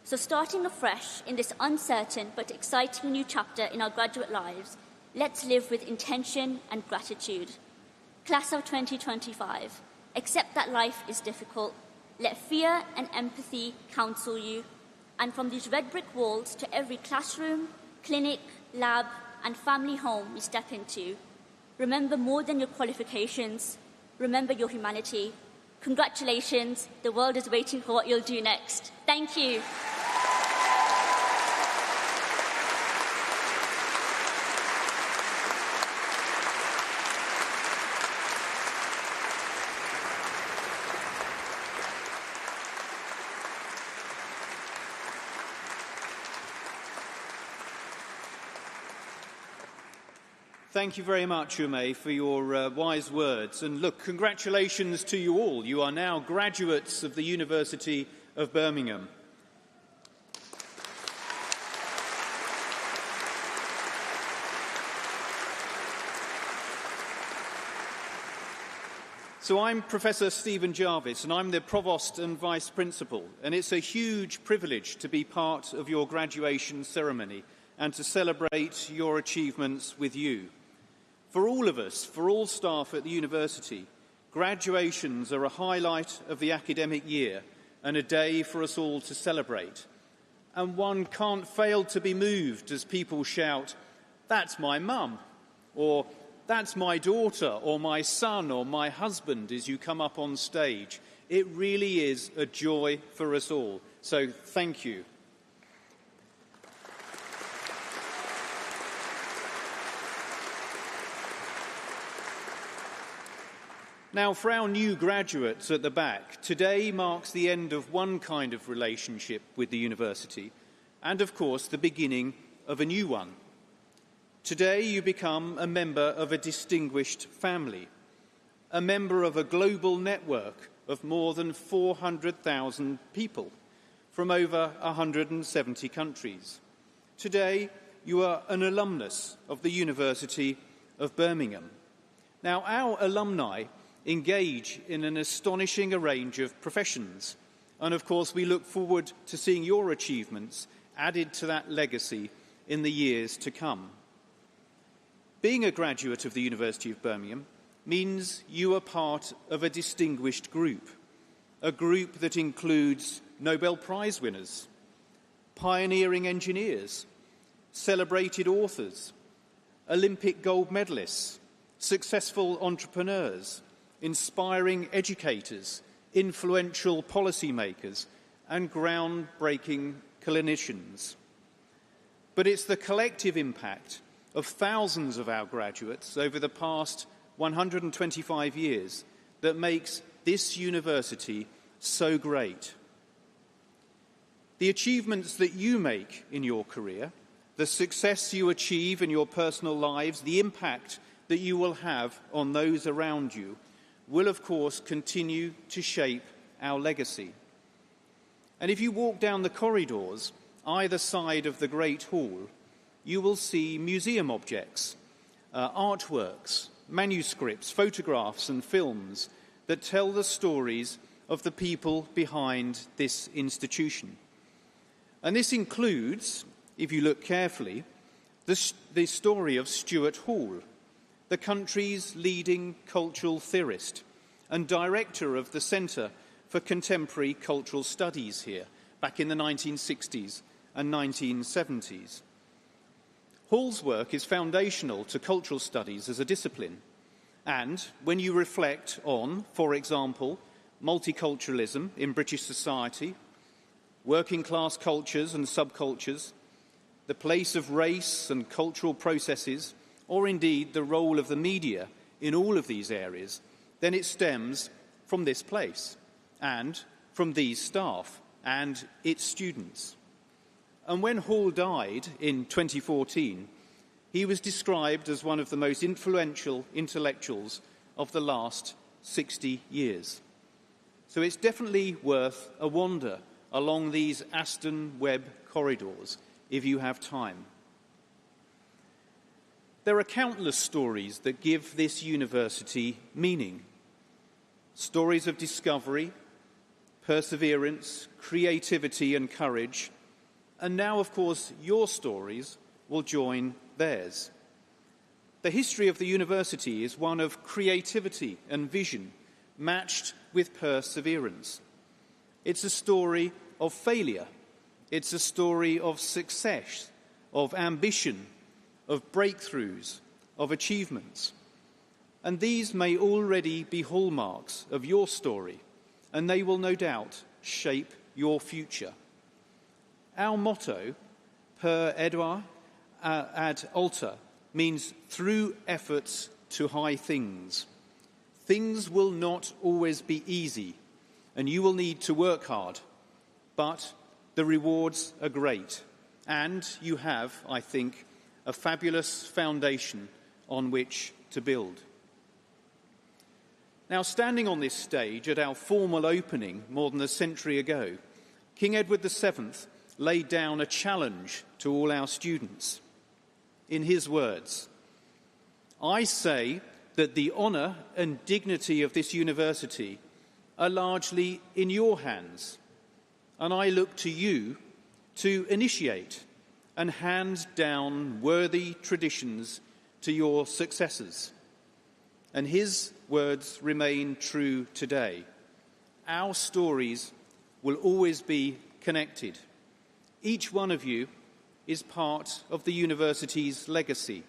So starting afresh in this uncertain but exciting new chapter in our graduate lives, let's live with intention and gratitude. Class of 2025, accept that life is difficult. Let fear and empathy counsel you. And from these red brick walls to every classroom, clinic, lab, and family home we step into, remember more than your qualifications. Remember your humanity. Congratulations, the world is waiting for what you'll do next. Thank you. Thank you very much, Ume, for your wise words. And look, congratulations to you all. You are now graduates of the University of Birmingham. So I'm Professor Stephen Jarvis, and I'm the Provost and Vice Principal. And it's a huge privilege to be part of your graduation ceremony and to celebrate your achievements with you. For all of us, for all staff at the university, graduations are a highlight of the academic year and a day for us all to celebrate. And one can't fail to be moved as people shout, "That's my mum," or "That's my daughter," or "my son," or "my husband," as you come up on stage. It really is a joy for us all. So thank you. Now, for our new graduates at the back, today marks the end of one kind of relationship with the university and, of course, the beginning of a new one. Today you become a member of a distinguished family, a member of a global network of more than 400,000 people from over 170 countries. Today you are an alumnus of the University of Birmingham. Now, our alumni engage in an astonishing range of professions. And of course, we look forward to seeing your achievements added to that legacy in the years to come. Being a graduate of the University of Birmingham means you are part of a distinguished group, a group that includes Nobel Prize winners, pioneering engineers, celebrated authors, Olympic gold medalists, successful entrepreneurs, inspiring educators, influential policymakers, and groundbreaking clinicians. But it's the collective impact of thousands of our graduates over the past 125 years that makes this university so great. The achievements that you make in your career, the success you achieve in your personal lives, the impact that you will have on those around you will, of course, continue to shape our legacy. And if you walk down the corridors either side of the Great Hall, you will see museum objects, artworks, manuscripts, photographs and films that tell the stories of the people behind this institution. And this includes, if you look carefully, the story of Stuart Hall, the country's leading cultural theorist and director of the Centre for Contemporary Cultural Studies here, back in the 1960s and 1970s. Hall's work is foundational to cultural studies as a discipline, and when you reflect on, for example, multiculturalism in British society, working class cultures and subcultures, the place of race and cultural processes, or indeed the role of the media in all of these areas, then it stems from this place and from these staff and its students. And when Hall died in 2014, he was described as one of the most influential intellectuals of the last 60 years. So it's definitely worth a wander along these Aston Webb corridors if you have time. There are countless stories that give this university meaning. Stories of discovery, perseverance, creativity and courage. And now, of course, your stories will join theirs. The history of the university is one of creativity and vision matched with perseverance. It's a story of failure. It's a story of success, of ambition, of breakthroughs, of achievements. And these may already be hallmarks of your story, and they will no doubt shape your future. Our motto, Per Edua ad alta, means through efforts to high things. Things will not always be easy, and you will need to work hard, but the rewards are great, and you have, I think, a fabulous foundation on which to build. Now, standing on this stage at our formal opening more than a century ago, King Edward VII laid down a challenge to all our students. In his words, "I say that the honour and dignity of this university are largely in your hands, and I look to you to initiate and hand down worthy traditions to your successors." And his words remain true today. Our stories will always be connected. Each one of you is part of the university's legacy.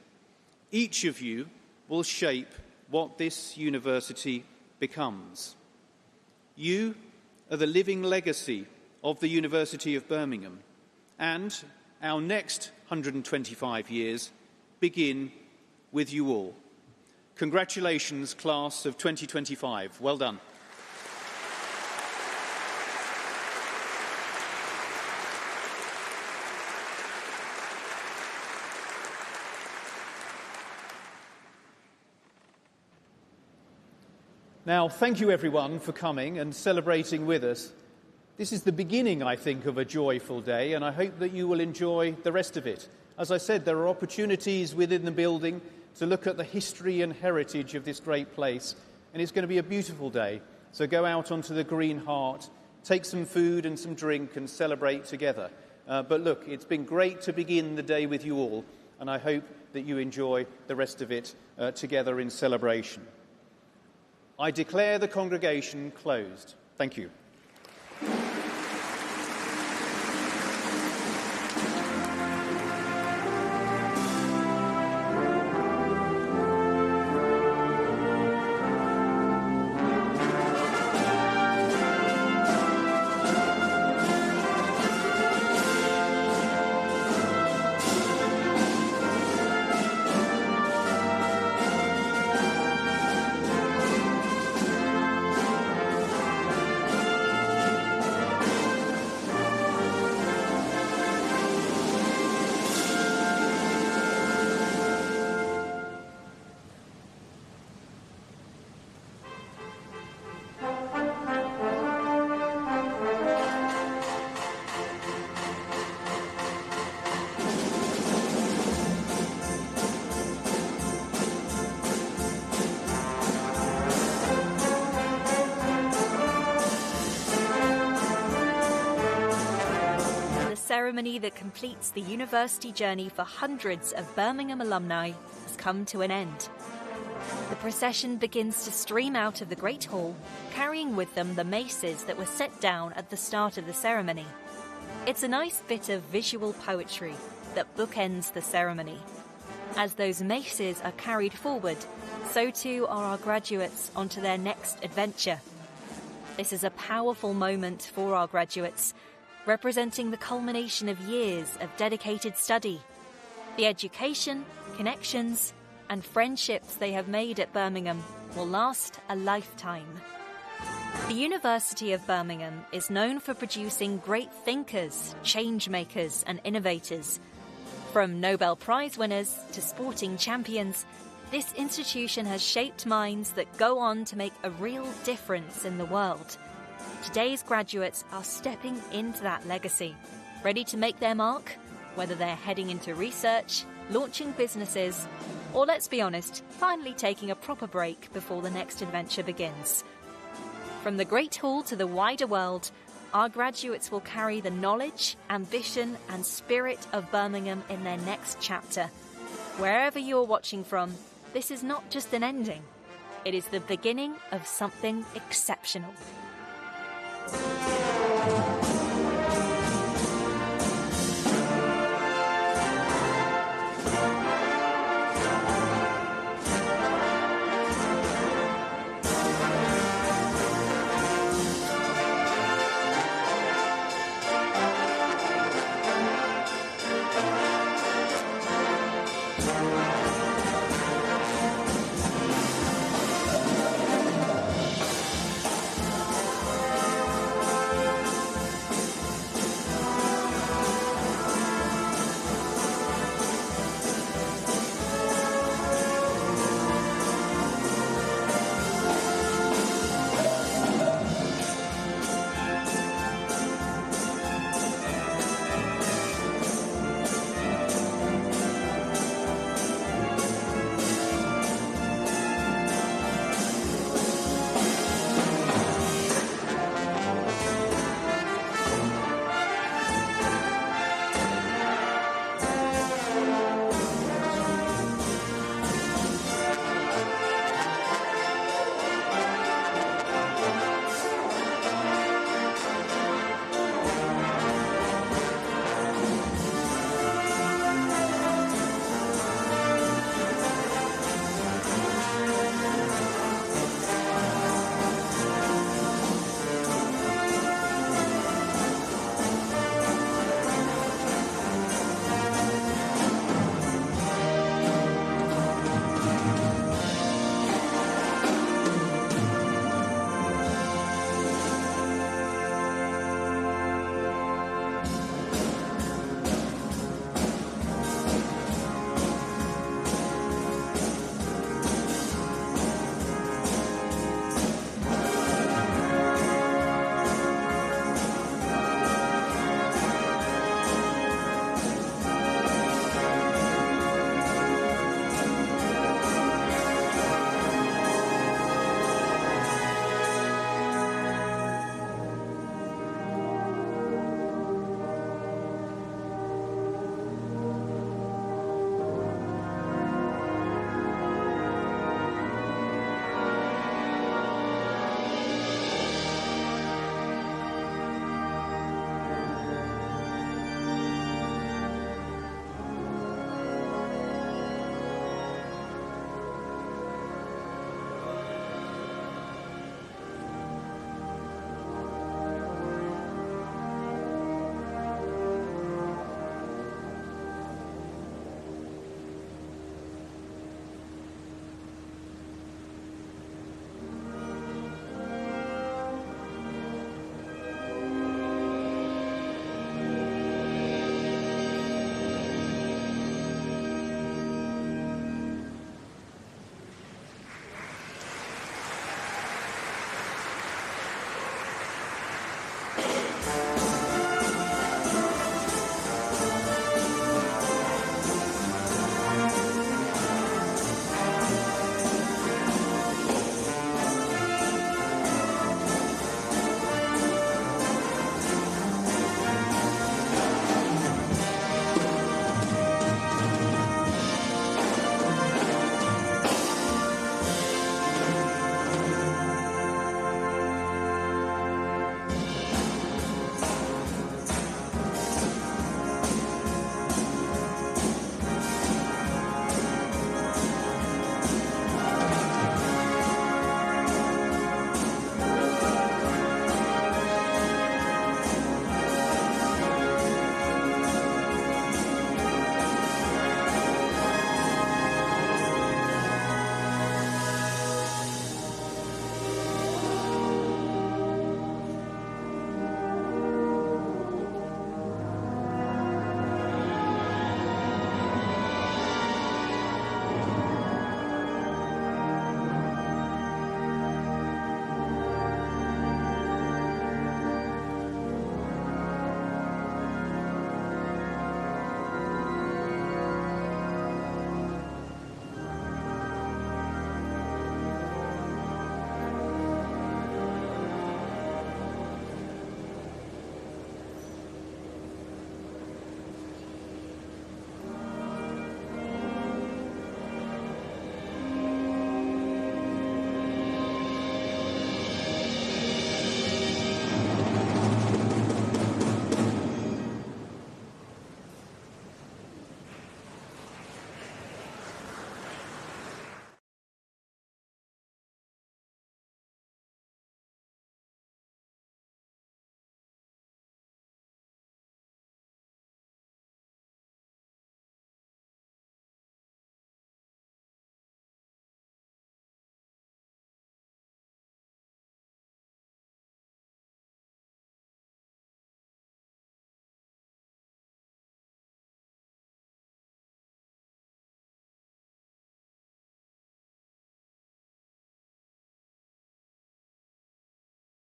Each of you will shape what this university becomes. You are the living legacy of the University of Birmingham, and our next 125 years begin with you all. Congratulations, class of 2025. Well done. Now, thank you everyone for coming and celebrating with us. This is the beginning, I think, of a joyful day, and I hope that you will enjoy the rest of it. As I said, there are opportunities within the building to look at the history and heritage of this great place, and it's going to be a beautiful day. So go out onto the Green Heart, take some food and some drink and celebrate together. But look, it's been great to begin the day with you all, and I hope that you enjoy the rest of it together in celebration. I declare the congregation closed. Thank you. Ceremony that completes the university journey for hundreds of Birmingham alumni has come to an end. The procession begins to stream out of the Great Hall, carrying with them the maces that were set down at the start of the ceremony. It's a nice bit of visual poetry that bookends the ceremony. As those maces are carried forward, so too are our graduates onto their next adventure. This is a powerful moment for our graduates, representing the culmination of years of dedicated study. The education, connections, and friendships they have made at Birmingham will last a lifetime. The University of Birmingham is known for producing great thinkers, change makers, and innovators. From Nobel Prize winners to sporting champions, this institution has shaped minds that go on to make a real difference in the world. Today's graduates are stepping into that legacy, ready to make their mark, whether they're heading into research, launching businesses, or, let's be honest, finally taking a proper break before the next adventure begins. From the Great Hall to the wider world, our graduates will carry the knowledge, ambition, and spirit of Birmingham in their next chapter. Wherever you're watching from, this is not just an ending. It is the beginning of something exceptional.